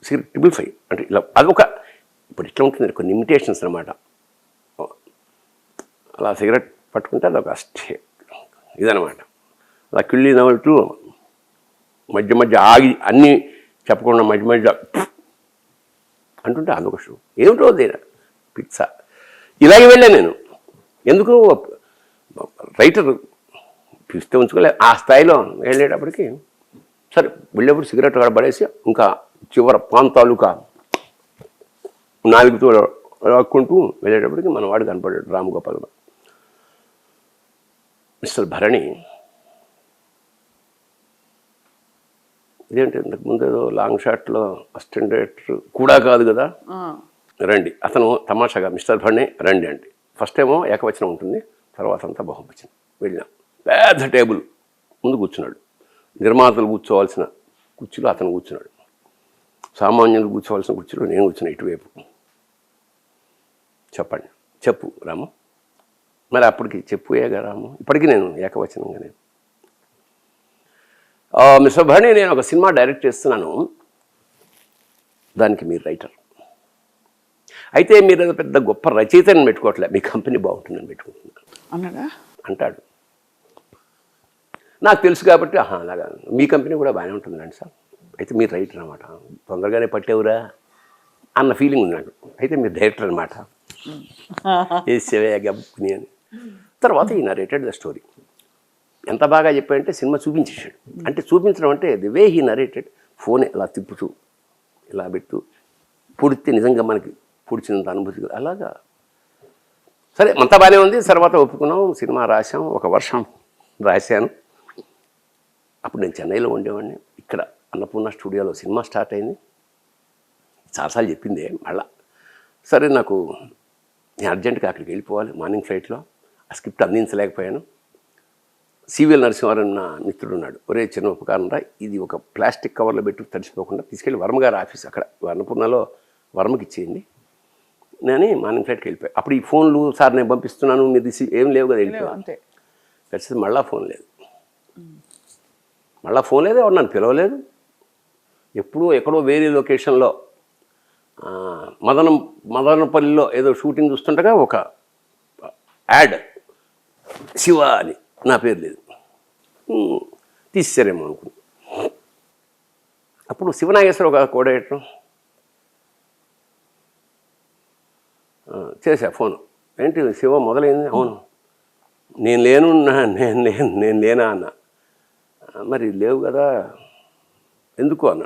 సిగరెట్. 555 అంటే ఇలా అదొక, ఇప్పుడు ఇట్లా ఉంటుంది కొన్ని ఇమిటేషన్స్ అనమాట. అలా సిగరెట్ పట్టుకుంటే అదొక అష్టే ఇదనమాట. అలా కిళ్ళి నవ్వుతూ మధ్య మధ్య ఆగి అన్నీ చెప్పకుండా మధ్య మధ్య అంటుంటే అదొక షూ. ఏమిటో దేనా పిచ్చా. ఇలాగే వెళ్ళాను నేను. ఎందుకు రైటర్ పిస్తే ఉంచుకోలే. ఆ స్థాయిలో వెళ్ళేటప్పటికి సరే వెళ్ళేప్పుడు సిగరెట్ కూడా పడేసి ఇంకా చివర పాన్ తాలూకా నాలుగుతో రాక్కుంటూ వెళ్ళేటప్పటికి మన వాడు కనపడాడు, రామ్ గోపాల్. మిస్టర్ భరణి, ఇదేంటి ఇంతకుముందు ఏదో లాంగ్ షాట్లో అసిస్టెంట్ డైరెక్టర్ కూడా కాదు కదా, రండి. అతను తమాషాగా మిస్టర్ భరణి రండి అంటే ఫస్ట్ ఏమో ఏకవచనం ఉంటుంది, తర్వాత అంతా బహువచనం. వెళ్ళినా పెద్ద టేబుల్ ముందు కూర్చున్నాడు. నిర్మాతలు కూర్చోవాల్సిన కుర్చీలో అతను కూర్చున్నాడు, సామాన్యులు కూర్చోవాల్సిన కుర్చీలో నేను కూర్చున్నా ఇటువైపు. చెప్పండి, చెప్పు రాము. మరి అప్పటికి చెప్పుయేగా రాము, ఇప్పటికీ నేను ఏకవచనంగానే. మిస్టర్ భరణి, నేను ఒక సినిమా డైరెక్ట్ చేస్తున్నాను, దానికి మీరు రైటర్. అయితే మీరు ఏదో పెద్ద గొప్ప రచయితని పెట్టుకోవట్లే, మీ కంపెనీ బాగుంటుందని పెట్టుకుంటున్నాను అన్నాడా? అంటాడు. నాకు తెలుసు కాబట్టి అలాగా మీ కంపెనీ కూడా బాగానే ఉంటుందండి సార్. అయితే మీరు రైటర్ అనమాట, తొందరగానే పట్టేవురా అన్న ఫీలింగ్ ఉంది నాకు. అయితే మీరు డైరెక్టర్ అనమాట, వేసేవే గబ్బుని అని. తర్వాత ఈ నరేటెడ్ ద స్టోరీ. ఎంత బాగా చెప్పాడంటే సినిమా చూపించేశాడు. అంటే చూపించడం అంటే the way he narrated, phone ఇలా తిప్పుతూ ఇలా పెడుతూ పుడితే నిజంగా మనకి పుడిచినంత అనుభూతి అలాగా. సరే అంతా బాగానే ఉంది. తర్వాత ఒప్పుకున్నాం, సినిమా రాశాం, 1 వర్షం రాశాను. అప్పుడు నేను చెన్నైలో ఉండేవాడిని. ఇక్కడ అన్నపూర్ణ స్టూడియోలో సినిమా స్టార్ట్ అయింది. చాలాసార్లు చెప్పిందే మళ్ళా. సరే నాకు నేను అర్జెంటుగా అక్కడికి వెళ్ళిపోవాలి మార్నింగ్ ఫ్లైట్లో. ఆ స్క్రిప్ట్ అందించలేకపోయాను. సివిఎల్ నరసింహారావు నా మిత్రుడు ఉన్నాడు. ఒరే చిన్న ఉపకారం రా, ఇది ఒక ప్లాస్టిక్ కవర్లో పెట్టి తడిచిపోకుండా తీసుకెళ్ళి వర్మగారి ఆఫీస్ అక్కడ అన్నపూర్ణలో వర్మకి ఇచ్చేయండి. నేను మార్నింగ్ ఫ్లైట్కి వెళ్ళిపోయాను. అప్పుడు ఈ ఫోన్లు సార్ నేను పంపిస్తున్నాను మీరు ఏం లేవు కదా, వెళ్ళిపోయాను. అంతే. ఖచ్చితంగా మళ్ళీ ఫోన్ లేదు, ఎవరు నన్ను పిలవలేదు. ఎప్పుడూ ఎక్కడో వేరే లొకేషన్లో మదనపల్లిలో ఏదో షూటింగ్ చూస్తుండగా ఒక యాడ్ శివ అని, నా పేరు లేదు, తీసేసారేమో అనుకున్నా. అప్పుడు శివనాగేశ్వర ఒక కోఆర్డినేటర్ చేశా ఫోను. ఏంటి శివ మొదలైంది? అవును నేను లేనా అన్న. మరి లేవు కదా, ఎందుకు అన్న.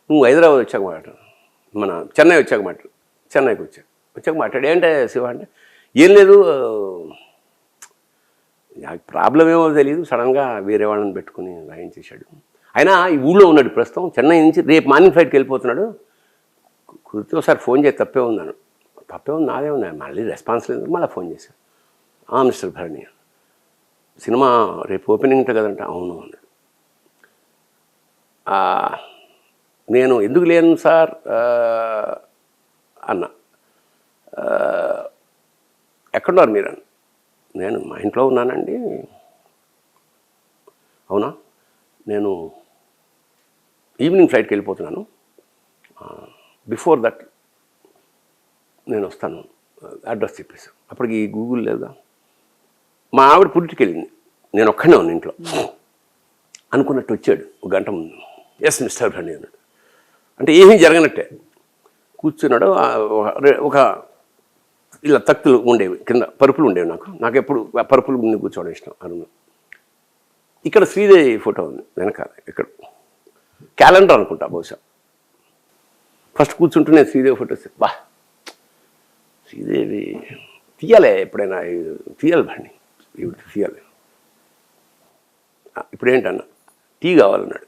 నువ్వు హైదరాబాద్ వచ్చాక మాట్లాడు, మన చెన్నై వచ్చాక మాట్లాడు. చెన్నైకి వచ్చాక మాట్లాడు. ఏంటే శివ అంటే, ఏం లేదు ప్రాబ్లం ఏమో తెలియదు, సడన్గా వేరే వాళ్ళని పెట్టుకుని రాయించేశాడు. అయినా ఈ ఊళ్ళో ఉన్నాడు ప్రస్తుతం, చెన్నై నుంచి రేపు మార్నింగ్ ఫ్లైట్కి వెళ్ళిపోతున్నాడు. కుదిరితే ఒకసారి ఫోన్ చేసి తప్పే ఉందన్నాను. తప్పే ఉంది నాదే ఉంది, మళ్ళీ రెస్పాన్స్ లేదు. మళ్ళీ ఫోన్ చేశాను. మిస్టర్ భరణి సినిమా రేపు ఓపెనింగ్ ఉంటుంది కదంట. అవును అన్నాడు. నేను ఎందుకు లేను సార్ అన్న. ఎక్కడున్నారు మీరు అని. నేను మా ఇంట్లో ఉన్నానండి. అవునా, నేను ఈవినింగ్ ఫ్లైట్కి వెళ్ళిపోతున్నాను, బిఫోర్ దట్ నేను వస్తాను, అడ్రస్ చెప్పేసి. అప్పటికి ఈ గూగుల్ లేదా. మా ఆవిడ పుట్టికి వెళ్ళింది, నేను ఒక్కడే ఉన్నాను ఇంట్లో. అనుకున్నట్టు వచ్చాడు 1 గంట ముందు. ఎస్ మిస్టర్ భరణి అన్నాడు. అంటే ఏమీ జరగనట్టే కూర్చున్నాడు. ఒక ఇలా తక్కులు ఉండేవి, కింద పరుపులు ఉండేవి. నాకు ఎప్పుడు పరుపులు ముందు కూర్చోవడం ఇష్టం. అరుణ ఇక్కడ శ్రీదేవి ఫోటో ఉంది వెనకాల, ఇక్కడ క్యాలెండర్ అనుకుంటా బహుశా. ఫస్ట్ కూర్చుంటూనే శ్రీదేవి ఫోటో బా శ్రీదేవి తీయాలి, ఎప్పుడైనా తీయాలి బండి, ఇవి తీయాలి. ఇప్పుడేంటన్నా టీ కావాలన్నాడు.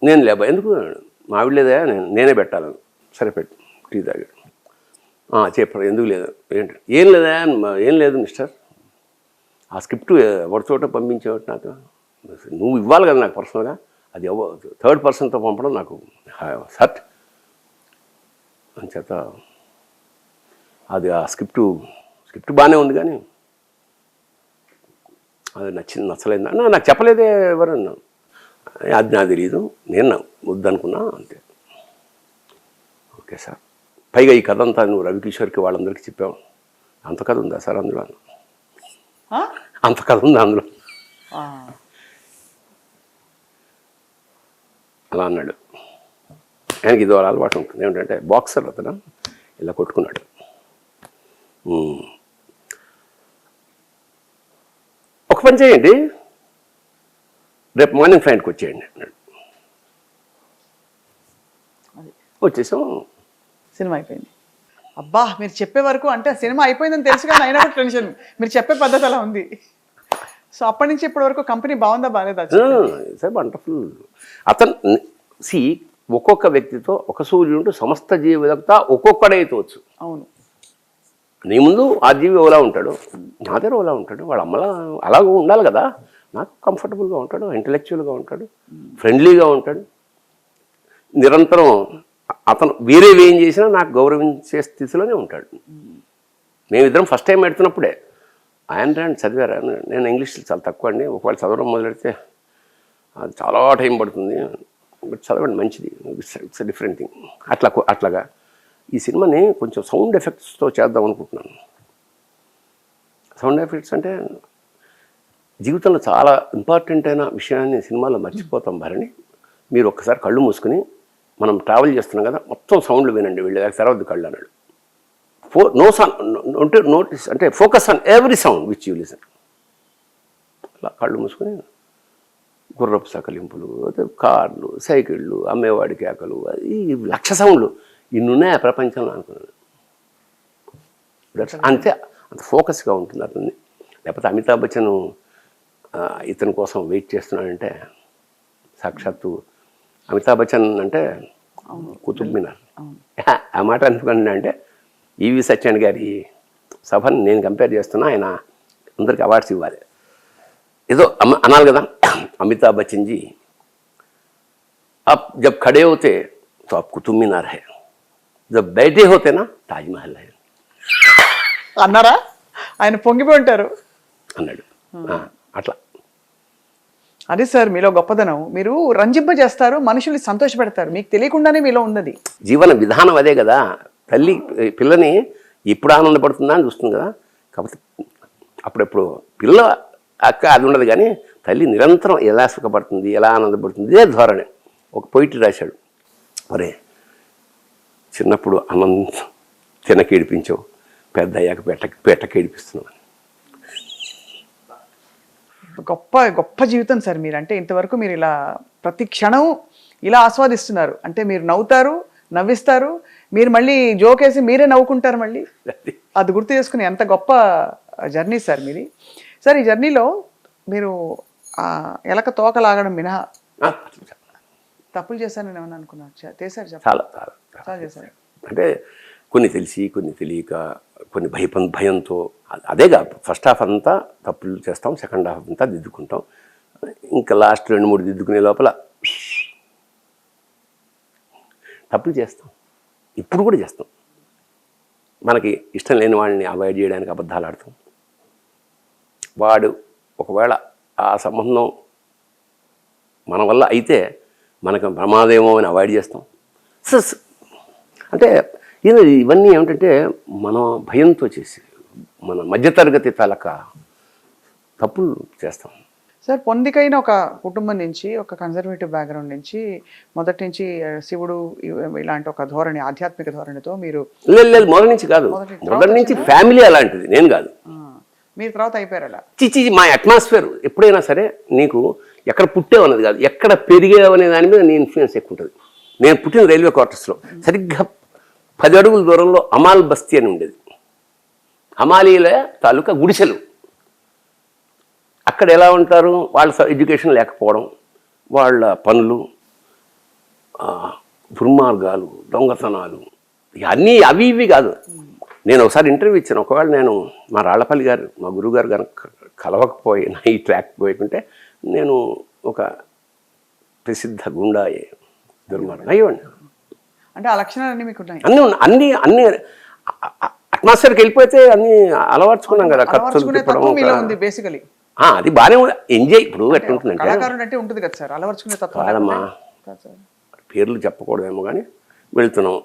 నేను లేబా ఎందుకు అన్నాడు. మా ఆవిడ లేదా, నేనే పెట్టాలను. సరే పెట్టు, టీ తాగాడు. చెప్పాడు ఎందుకు లేదా, ఏంటి ఏం లేదా. ఏం లేదు మిస్టర్, ఆ స్క్రిప్ట్ ఎవరి చోట పంపించేవాటి నాకు, నువ్వు ఇవ్వాలి కదా నాకు పర్సనల్గా. అది థర్డ్ పర్సన్తో పంపడం నాకు సట్ అని చేత అది ఆ స్క్రిప్ట్ బాగానే ఉంది కానీ అది నచ్చలేదు. నాకు చెప్పలేదే ఎవరన్నా. అది నాకు తెలియదు, నేను వద్దనుకున్నా అంతే. ఓకే సార్, పైగా ఈ కథ అంతా నువ్వు రవికిషోర్కి వాళ్ళందరికీ చెప్పావు. అంత కథ ఉందా సార్ అందులో? అంత కథ ఉందా అందులో అలా అన్నాడు. ఆయనకి ఇదో అలవాటు ఉంటుంది, ఏమిటంటే బాక్సర్ అతను ఇలా కొట్టుకున్నాడు. ఒక పని చేయండి, రేపు మార్నింగ్ ఫ్లైట్కి వచ్చేయండి అన్నాడు. వచ్చేసాం. సినిమా అయిపోయింది. అబ్బా మీరు చెప్పే వరకు అంటే సినిమా అయిపోయిందని తెలుసు కానీ అయినా కూడా టెన్షన్. మీరు చెప్పే పద్ధతి అలా ఉంది. సో అప్పటి నుంచి ఇప్పటి వరకు కంపెనీ బాగుందా బాగాలేదా? Sir wonderful. అతను ఒక్కొక్క వ్యక్తితో ఒక సూర్యుడు సమస్త జీవితంతో ఒక్కొక్కడైతవచ్చు. అవును, నీ ముందు ఆ జీవి ఓలా ఉంటాడు, నా దగ్గర ఓలా ఉంటాడు, వాళ్ళ అమ్మలా అలాగ ఉండాలి కదా. నాకు కంఫర్టబుల్గా ఉంటాడు, ఇంటలెక్చువల్గా ఉంటాడు, ఫ్రెండ్లీగా ఉంటాడు. నిరంతరం అతను వేరేవి ఏం చేసినా నాకు గౌరవించే స్థితిలోనే ఉంటాడు. మేమిద్దరం ఫస్ట్ టైం పెడుతున్నప్పుడే ఆయన రాండ్ చదివారా? నేను ఇంగ్లీష్లో చాలా తక్కువ అండి, ఒకవేళ చదవడం మొదలెడితే అది చాలా టైం పడుతుంది, బట్ చదవండి మంచిది, ఇట్స్ డిఫరెంట్ థింగ్. అట్లాగా ఈ సినిమాని కొంచెం సౌండ్ ఎఫెక్ట్స్తో చేద్దాం అనుకుంటున్నాను. సౌండ్ ఎఫెక్ట్స్ అంటే జీవితంలో చాలా ఇంపార్టెంట్ అయిన విషయాన్ని సినిమాలో మర్చిపోతాం భరణి. మీరు ఒక్కసారి కళ్ళు మూసుకుని, మనం ట్రావెల్ చేస్తున్నాం కదా, మొత్తం సౌండ్లు వినండి, వెళ్ళేదాకా తర్వాత కళ్ళు అన్నాడు. నో సౌండ్ అంటే నోటీస్ అంటే focus on every sound which you listen. అలా కళ్ళు మూసుకొని గుర్రపు సకలింపులు, కార్లు, సైకిళ్ళు, అమ్మేవాడి కేకలు, ఈ 1,00,000 సౌండ్లు ఇన్నున్నాయి ఆ ప్రపంచంలో అనుకున్నాను. అంతే, అంత ఫోకస్గా ఉంటుంది అతన్ని. లేకపోతే అమితాబ్ బచ్చన్ ఇతని కోసం వెయిట్ చేస్తున్నాడంటే సాక్షాత్తు అమితాబ్ బచ్చన్ అంటే కుతుబ్ మినార్. ఆ మాట అనుకున్నాను అంటే ఈవి సత్యనారాయణ గారి సభను నేను కంపేర్ చేస్తున్నా, ఆయన అందరికి అవార్డ్స్ ఇవ్వాలి ఏదో అనాలి కదా. अमिताभ बच्चन जी आप जब खड़े होते तो आप कुतुब मीनार है, जब बैठे होते ना ताजमहल है అన్నారా? ఆయన పొంగిపోయి ఉంటారు అన్నాడు. అట్లా అది సార్ మీలో గొప్పదనం. మీరు రంజింప చేస్తారు, మనుషుల్ని సంతోషపెడతారు, మీకు తెలియకుండానే మీలో ఉన్నది. జీవన విధానం అదే కదా. తల్లి పిల్లని ఎప్పుడు ఆనందపడుతుందా అని చూస్తుంది కదా. కాకపోతే అప్పుడెప్పుడు పిల్ల అక్క అది ఉండదు, కానీ తల్లి నిరంతరం ఎలా సుఖపడుతుంది, ఎలా ఆనందపడుతుంది, ఇదే ధోరణి. ఒక పోయిటరీ రాశాడు, అరే చిన్నప్పుడు అన్నం తినకేడిపించావు, పెద్ద అయ్యాక పెట్టకేడిపిస్తున్నావు. గొప్ప గొప్ప జీవితం సార్ మీరు. అంటే ఇంతవరకు మీరు ఇలా ప్రతి క్షణం ఇలా ఆస్వాదిస్తున్నారు. అంటే మీరు నవ్వుతారు, నవ్విస్తారు, మీరు మళ్ళీ జోకేసి మీరే నవ్వుకుంటారు మళ్ళీ. అది గుర్తు చేసుకుని ఎంత గొప్ప జర్నీ సార్ మీది. సార్ ఈ జర్నీలో మీరు ఎలక తోక లాగడం మినహా తప్పులు చేశారని ఏమన్నా అనుకున్నారు? చేశారు, చాలా చాలా చేశారు. అంటే కొన్ని తెలిసి, కొన్ని తెలియక, కొన్ని భయంతో. అదేగా ఫస్ట్ హాఫ్ అంతా తప్పులు చేస్తాం, సెకండ్ హాఫ్ అంతా దిద్దుకుంటాం. ఇంకా లాస్ట్ 2-3 దిద్దుకునే లోపల తప్పులు చేస్తాం. ఇప్పుడు కూడా చేస్తాం. మనకి ఇష్టం లేని వాళ్ళని అవాయిడ్ చేయడానికి అబద్ధాలు ఆడతాం. వాడు ఒకవేళ ఆ సంబంధం మన వల్ల అయితే మనకు ప్రమాదేమో అని అవాయిడ్ చేస్తాం. అంటే ఇవన్నీ ఏమిటంటే మనం భయంతో చేసి మన మధ్యతరగతి తలక తప్పులు చేస్తాం. సార్ పొందికైన ఒక కుటుంబం నుంచి, ఒక కన్జర్వేటివ్ బ్యాక్గ్రౌండ్ నుంచి, మొదటి నుంచి శివుడు ఇలాంటి ఒక ధోరణి, ఆధ్యాత్మిక ధోరణితో మీరు లేదు మొదటి నుంచి కాదు, మొదటి నుంచి ఫ్యామిలీ అలాంటిది, నేను కాదు. మీరు తర్వాత అయిపోయారు అలా. చిచి మా అట్మాస్ఫియర్ ఎప్పుడైనా సరే నీకు ఎక్కడ పుట్టావు అన్నది కాదు, ఎక్కడ పెరిగావు అనే దాని మీద నీ ఇన్ఫ్లుయెన్స్ ఎక్కువ ఉంటుంది. నేను పుట్టిన రైల్వే క్వార్టర్స్లో సరిగ్గా 10 అడుగుల దూరంలో అమాల్ బస్తీ అని ఉండేది. హమాలీల తాలూకా గుడిసెలు. అక్కడ ఎలా ఉంటారు, వాళ్ళ ఎడ్యుకేషన్ లేకపోవడం, వాళ్ళ పనులు, దుర్మార్గాలు, దొంగతనాలు, అన్నీ అవి ఇవి కాదు. నేను ఒకసారి ఇంటర్వ్యూ ఇచ్చాను. ఒకవేళ నేను మా రాళ్లపల్లి గారు, మా గురువుగారు కనుక కలవకపోయినా, ఈ ట్రాక్ పోయకుంటే నేను ఒక ప్రసిద్ధ గుండా దుర్మార్గం అయ్యేవాడిని. అంటే ఆ లక్షణాలన్నీ మీకు ఉన్నాయి? అన్నీ అట్మాస్ఫియర్కి వెళ్ళిపోతే అన్నీ అలవర్చుకున్నాం కదా. ఖర్చులు బేసికలీ అది బాగానే ఎంజాయ్. ఇప్పుడు ఎట్లుంటుందంటే అంటే ఉంటుంది కదా సార్, అలవర్చుకునే తత్వం. కాదమ్మా, పేర్లు చెప్పకూడదేమో కానీ వెళ్తున్నాం,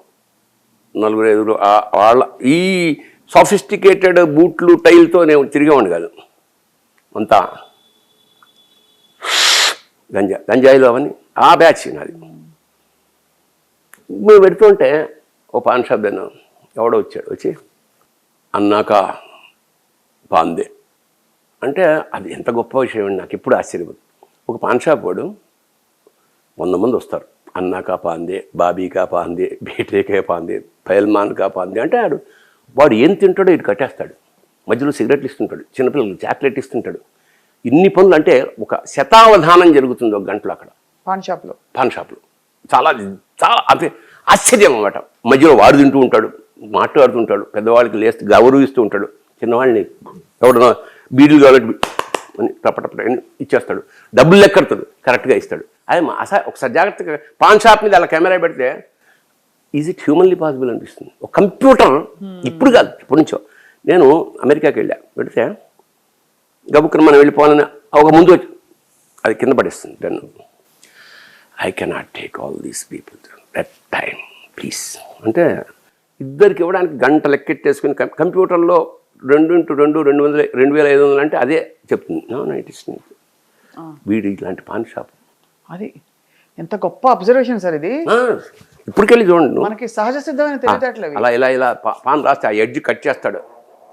4-5 వాళ్ళ ఈ సాఫిస్టికేటెడ్ బూట్లు టైల్తో నేను తిరిగేవాడిని కాదు. అంతా గంజాయిలు అవన్నీ ఆ బ్యాచ్ నాది. మేము పెడుతుంటే ఓ పాన్ షాప్ దాన్ని ఎవడో వచ్చి అన్నాక పాందే అంటే అది ఎంత గొప్ప విషయం అండి. నాకు ఎప్పుడు ఆశ్చర్యపోతుంది. ఒక పాన్ షాప్ వాడు 100 మంది వస్తారు, అన్నాకా పాందే, బాబీకా పాందే, బేటేకే పాందే, పైల్మాన్కా పాందే అంటే వాడు ఏం తింటాడో ఇటు కట్టేస్తాడు. మధ్యలో సిగరెట్లు ఇస్తుంటాడు, చిన్నపిల్లలు చాక్లెట్ ఇస్తుంటాడు. ఇన్ని పనులు అంటే ఒక శతావధానం జరుగుతుంది 1 గంటలో అక్కడ పాన్ షాప్లో. చాలా చాలా అంటే ఆశ్చర్యం అన్నమాట. మధ్యలో వాడు తింటూ ఉంటాడు, మాట్లాడుతుంటాడు, పెద్దవాళ్ళకి లేస్తే గౌరవిస్తూ ఉంటాడు, చిన్నవాళ్ళని ఎవడన్నా బీడీలు కాబట్టి అని టపటపట ఇచ్చేస్తాడు, డబ్బులు లెక్కడుతాడు, కరెక్ట్గా ఇస్తాడు. అదే ఒకసారి జాగ్రత్తగా పాన్ షాప్ మీద అలా కెమెరా పెడితే ఈజ్ ఇట్ హ్యూమన్లీ పాసిబుల్ అనిపిస్తుంది. ఒక కంప్యూటర్ ఇప్పుడు కాదు, ఇప్పటి నుంచో. నేను అమెరికాకి వెళ్ళా, పెడితే గబుక్కున మనం వెళ్ళిపోవాలని ఒక ముందు వచ్చి అది కింద పడేస్తుంది డన్ను. I cannot take all these people that time please అంటే ఇద్దరికి ఇవ్వడానికి గంట లెక్కెట్టేసుకుని కంప్యూటర్లో 2x2 2500 అంటే అదే చెప్తుంది. నో ఇట్ ఇస్ వీడి ఇలాంటి పాన్ షాప్. అది ఎంత గొప్ప అబ్జర్వేషన్ సార్ ఇది. ఇప్పటికెళ్ళి చూడండి నువ్వు. మనకి సహజ సిద్ధమైన తెలివితేటలు అలా ఇలా పాన్ రాస్తే ఆ ఎడ్జ్ కట్ చేస్తాడు.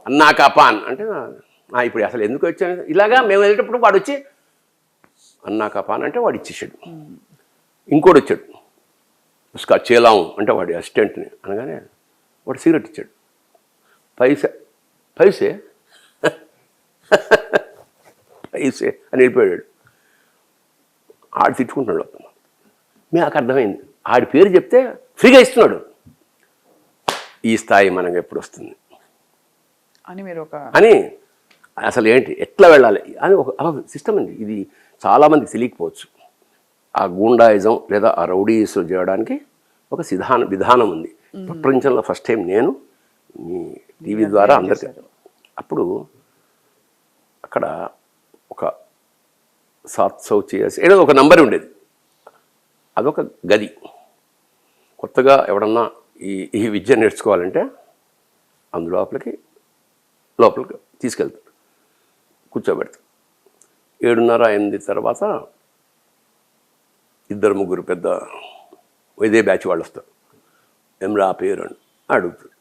అన్నాక పాన్ అంటే ఇప్పుడు అసలు ఎందుకు వచ్చాను ఇలాగా మేము వెళ్ళేటప్పుడు వాడు వచ్చి అన్నాక పాన్ అంటే వాడు ఇచ్చేసాడు. ఇంకోటి వచ్చాడు ఉస్కా చేలాం అంటే వాడి అసిస్టెంట్ని అనగానే వాడు సిగరెట్ ఇచ్చాడు. పైసే పైసే పైసే అని వెళ్ళిపోయాడు. ఆడు తిట్టుకుంటున్నాడు. నాకు అర్థమైంది ఆడి పేరు చెప్తే ఫ్రీగా ఇస్తున్నాడు. ఈ స్థాయి మనకు ఎప్పుడు వస్తుంది అని మీరు ఒక అని అసలు ఏంటి ఎట్లా వెళ్ళాలి అని ఒక సిస్టమ్ అండి. ఇది చాలామందికి తెలియకపోవచ్చు. ఆ గూండాయిజం లేదా ఆ రౌడీయిజం చేయడానికి ఒక విధానం ఉంది. ప్రపంచంలో ఫస్ట్ టైం నేను మీ టీవీ ద్వారా అందరికీ అప్పుడు అక్కడ ఒక 700 ఏదో ఒక నంబర్ ఉండేది. అదొక గది. కొత్తగా ఎవడన్నా ఈ విద్య నేర్చుకోవాలంటే లోపలికి తీసుకెళ్తాడు, కూర్చోబెడతాడు. 7:30-8 తర్వాత 2-3 పెద్ద ఇదే బ్యాచ్ వాళ్ళు వస్తారు. ఏమ్రా పేరు అని అడుగుతాడు.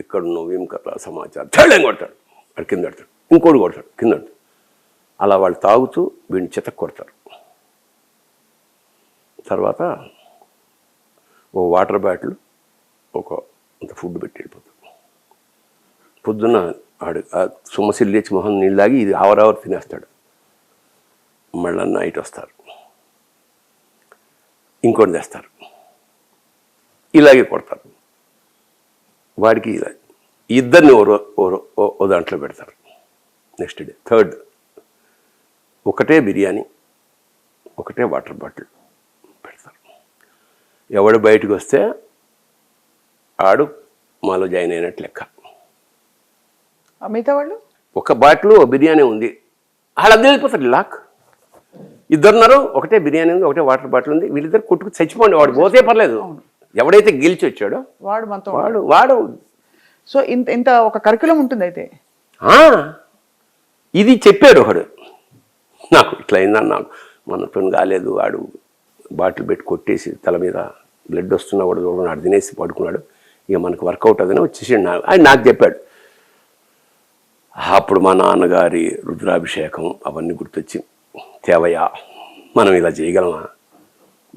ఇక్కడ నువ్వు ఏం కదా సమాచారం చెల్లేం కొడతాడు. వాడు కింద పెడతాడు. ఇంకోటి కొడతాడు కింద పెడతాడు. అలా వాళ్ళు తాగుతూ వీడిని చితక్ కొడతారు. తర్వాత ఓ వాటర్ బాటిల్ అంత ఫుడ్ పెట్టి వెళ్ళిపోతాడు. పొద్దున్న ఆడు సొమ్మసిల్లి లేచి మొహం నీళ్ళు తాగి ఇది ఆవరావరు తినేస్తాడు. మళ్ళీ నైట్ వస్తారు, ఇంకోటి తెస్తారు, ఇలాగే కొడతారు. వాడికి ఇలా ఇద్దరిని ఓ దాంట్లో పెడతారు. నెక్స్ట్ డే థర్డ్ ఒకటే బిర్యానీ ఒకటే వాటర్ బాటిల్ పెడతారు. ఎవడు బయటకు వస్తే ఆడు మాలో జాయిన్ అయినట్టు లెక్క. మిగతా వాళ్ళు ఒక బాటిల్ బిర్యానీ ఉంది, వాళ్ళు అద్దె వెళ్ళిపోతారు. లాక్ ఇద్దరున్నారు, ఒకటే బిర్యానీ ఉంది ఒకటే వాటర్ బాటిల్ ఉంది. వీళ్ళిద్దరు కొట్టుకు చచ్చిపోండి, వాడు పోతే పర్లేదు. ఎవడైతే గెలిచి వచ్చాడో వాడు మనతో వాడు సో ఇంత ఒక కరికులం ఉంటుంది. అయితే ఇది చెప్పాడు ఒకడు నాకు, ఇట్లా అయిందని నాకు మనతో కాలేదు. వాడు బాటిల్ పెట్టి కొట్టేసి తల మీద బ్లడ్ వస్తున్నా కూడా చూడకుండా ఆడు తినేసి పడుకున్నాడు. ఇక మనకు వర్కౌట్ అదని వచ్చేసి నాకు చెప్పాడు. అప్పుడు మా నాన్నగారి రుద్రాభిషేకం అవన్నీ గుర్తొచ్చి తేవయ్యా మనం ఇలా చేయగలమా,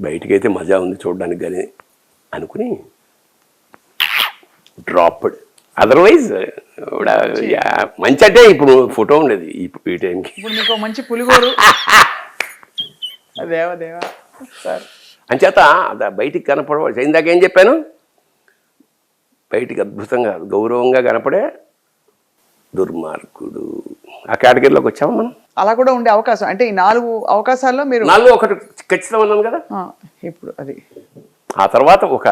బయటికైతే మజా ఉంది చూడడానికి కానీ అనుకుని డ్రాప్డ్. అదర్వైజ్ మంచి అంటే ఇప్పుడు ఫోటో ఉండేది ఈ టైంకి. ఇప్పుడు మీకు మంచి పులిగోరు దేవా సార్ అంచేత బయటికి కనపడవాడు. ఇందాక ఏం చెప్పాను, బయటికి అద్భుతంగా గౌరవంగా కనపడే దుర్మార్గుడు ఆ కేటగిరీలోకి వచ్చాము మనం. అలా కూడా ఉండే అవకాశం అంటే ఈ 4 అవకాశాల్లో మీరు 4 ఒకటి ఖచ్చితంగా ఉన్నాను కదా. ఇప్పుడు అది ఆ తర్వాత ఒక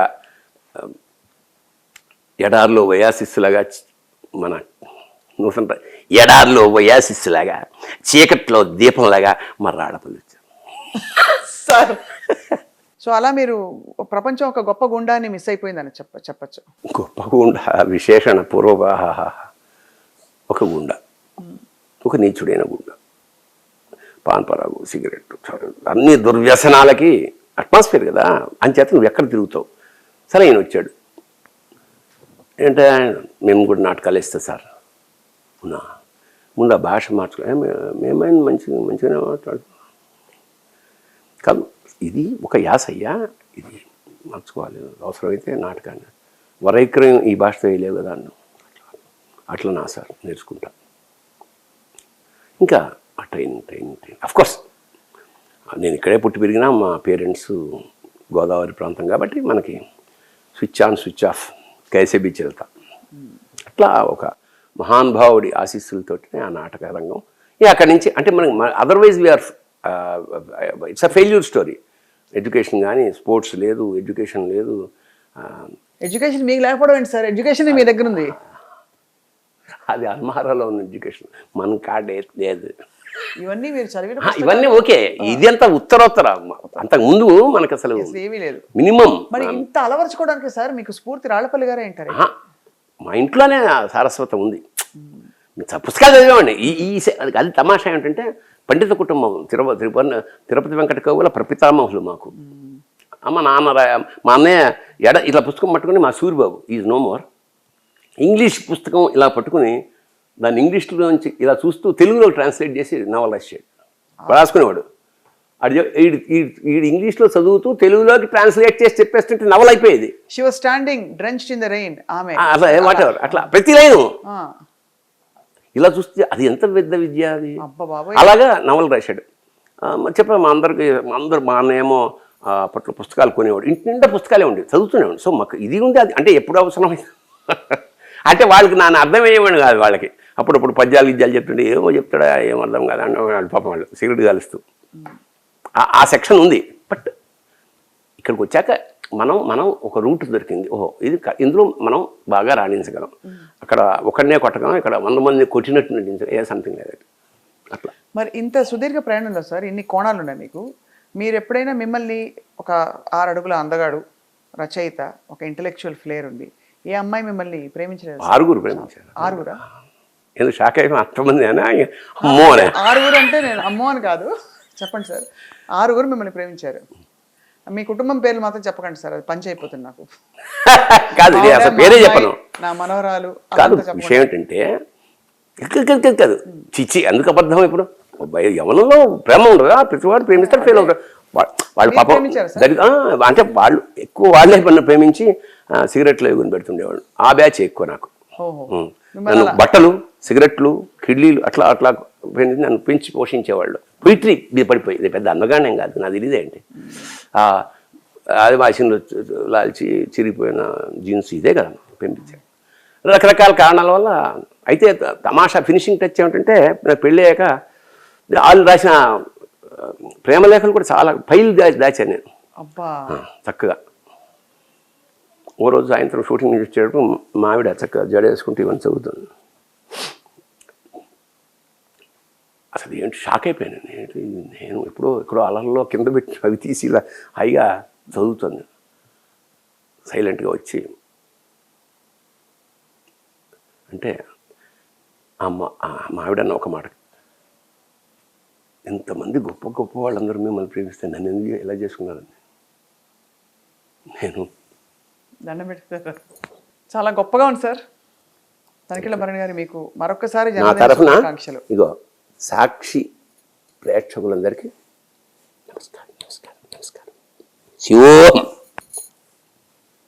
ఎడార్లో వయాసిస్సులాగా మన నూతన ఎడార్లో వయాసిస్సులాగా చీకట్లో దీపంలాగా మర్రాడపల్లి వచ్చారు సార్. సో అలా మీరు ప్రపంచం ఒక గొప్ప గుండాన్ని మిస్ అయిపోయిందని చెప్పచ్చు. గొప్ప గుండా విశేషణ పూర్వవాహ ఒక గుండా, ఒక నీచుడైన గుండా. పాన్పరాగు సిగరెట్ అన్ని దుర్వ్యసనాలకి అట్మాస్ఫియర్ కదా. అంచేత నువ్వు ఎక్కడ తిరుగుతావు. సరే ఆయన వచ్చాడు. ఏంటంటే మేము కూడా నాటకాలు వేస్తాం సార్. అవునా, ముందు ఆ భాష మార్చుకో. మేమైనా మంచిగానే మాట్లాడు కాదు, ఇది ఒక యాసయ్యా, ఇది మార్చుకోవాలి అవసరమైతే నాటకాన్ని. వరైక్రయం ఈ భాషతో వేయలేవు కదా అన్నాం. అట్లా నా సార్ నేర్చుకుంటా. ఇంకా ఆ ట్రైన్ అఫ్కోర్స్ నేను ఇక్కడే పుట్టి పెరిగినా మా పేరెంట్స్ గోదావరి ప్రాంతం కాబట్టి మనకి స్విచ్ ఆన్ స్విచ్ ఆఫ్ కైసే బీచ్ వెళ్తా. అట్లా ఒక మహానుభావుడి ఆశీస్సులతోటి ఆ నాటక రంగం. అక్కడి నుంచి అంటే మనం otherwise we're it's a failure story. Education కానీ స్పోర్ట్స్ లేదు, ఎడ్యుకేషన్ లేదు. ఎడ్యుకేషన్ మీకు లేకపోవడం ఏంటి సార్, ఎడ్యుకేషన్ మీ దగ్గర ఉంది. అది అల్మారాలో ఉన్న ఎడ్యుకేషన్, మన కాడ లేదు. ఇవన్నీ మీరు చదివిన ఇవన్నీ ఓకే, ఇది అంతా ఉత్తరోత్తర. అంతకు ముందు మనకు అసలు ఏమీ లేదు. మినిమం. మరి ఇంత అలవర్చుకోవడానికి సార్ మీకు స్ఫూర్తి రాళ్లపల్లి గారే అంటారు. మా ఇంట్లోనే సారస్వతం ఉంది. పుస్తకాలు చదివేవాడిని. అది తమాషా ఏంటంటే పండిత కుటుంబం, తిరుపతి వెంకట కవుల ప్రపితామహులు మాకు. మా అన్నయ్య ఇలా పుస్తకం పట్టుకుని, మా Suribabu is no more, English పుస్తకం ఇలా పట్టుకుని దాన్ని ఇంగ్లీష్లో నుంచి ఇలా చూస్తూ తెలుగులో ట్రాన్స్లేట్ చేసి నవల రాసుకునేవాడు. ఇంగ్లీష్లో చదువుతూ తెలుగులోకి ట్రాన్స్లేట్ చేసి చెప్పేస్తుంటే నవల అయిపోయేది. She was standing drenched in the rain, ఆమె అట్లా వాటెవర్, అట్లా ప్రతి లైను ఇలా చూస్తే అది ఎంత పెద్ద విద్య అది. అలాగా నవలు రాశాడు. చెప్పాము అందరూ మా అన్నేమో అప్పట్లో పుస్తకాలు కొనేవాడు, ఇంటి నిండా పుస్తకాలే ఉండేవి, చదువుతూనేవాడు. సో మాకు ఇది ఉంది, అది అంటే ఎప్పుడు అవసరమైంది అంటే వాళ్ళకి నాన్న అర్థమయ్యేవాడు కాదు. వాళ్ళకి అప్పుడప్పుడు పద్యాలు గిద్యాలు చెప్తుంటే ఏమో చెప్తాడా, ఏం అర్థం కాదు అన్న పాపం వాళ్ళు సిగరెట్ కాలుస్తూ ఆ సెక్షన్ ఉంది. బట్ ఇక్కడికి వచ్చాక మనం ఒక రూట్ దొరికింది. ఓహో, ఇందులో మనం బాగా రాణించగలం. అక్కడ ఒకరినే కొట్టగలం, ఇక్కడ 100 మంది కొట్టినట్టు నటించడం, ఏ సంథింగ్ లేదు అట్లా. మరి ఇంత సుదీర్ఘ ప్రయాణంలో సార్ ఇన్ని కోణాలు ఉన్నాయి మీకు. మీరు ఎప్పుడైనా మిమ్మల్ని ఒక 6 అడుగుల అందగాడు, రచయిత, ఒక ఇంటలెక్చువల్ ఫ్లేర్ ఉంది, ఏ అమ్మాయి మిమ్మల్ని ప్రేమించలేదు? 6 ప్రేమించారు. 6? ఎందుకు షాక్ అయినా అంతమంది అని అమ్మో అని. 6 అంటే నేను అమ్మో అని కాదు, చెప్పండి సార్. 6 మిమ్మల్ని ప్రేమించారు. మీ కుటుంబం పేర్లు మాత్రం చెప్పకండి సార్, అది పంచి అయిపోతుంది నాకు. కాదు, అసలు పేరే చెప్పను. నా మనవరాలు కాదు. విషయం ఏంటంటే కాదు చిచ్చి, ఎందుకు అబద్ధం? ఇప్పుడు యవనంలో ప్రేమ ఉండదా? ప్రతివాడు ప్రేమిస్తారు, ఫెయిల్ అవుతారు. వాళ్ళు పాపం అంటే వాళ్ళు ఎక్కువ వాళ్ళే ప్రేమించి సిగరెట్లు ఎగుని పెడుతుండేవాళ్ళు. ఆ బ్యాచ్ ఎక్కువ నాకు. నన్ను బట్టలు, సిగరెట్లు, కిడ్లీలు అట్లా అట్లా నన్ను పెంచి పోషించేవాళ్ళు. పొయిట్రీ ఇది పడిపోయి, ఇది పెద్ద అందగానే కాదు, నాది ఇదే ఏంటి అది వాషిన్లో లాల్చి చిరిగిపోయిన జీన్స్ ఇదే కదా పెంపించారు. రకరకాల కారణాల వల్ల. అయితే తమాషా ఫినిషింగ్ టచ్ ఏమిటంటే, పెళ్ళి అయ్యాక వాళ్ళు రాసిన ప్రేమలేఖలు కూడా చాలా ఫైల్ దాచాను నేను చక్కగా. ఓ రోజు సాయంత్రం షూటింగ్ వచ్చేటప్పుడు మా ఆవిడ చక్కగా జడేసుకుంటూ ఇవన్నీ చదువుతాను. అసలు ఏంటి షాక్ అయిపోయాను. నేను ఎక్కడో అలల్లో కింద పెట్టి అవి తీసి ఇలా హాయిగా చదువుతాను. సైలెంట్గా వచ్చి అంటే మా ఆవిడన్న ఒక మాట, ఎంతమంది గొప్ప గొప్ప వాళ్ళందరూ మిమ్మల్ని ప్రేమిస్తే నన్ను ఎందుకు ఎలా చేసుకున్నారని. నేను దండం పెడతారు. చాలా గొప్పగా ఉంది సార్. తనికెళ్ళ భరణి గారు, మీకు మరొకసారి నా తరఫున ఇగో సాక్షి ప్రేక్షకులందరికీ నమస్కారం. శివోహం.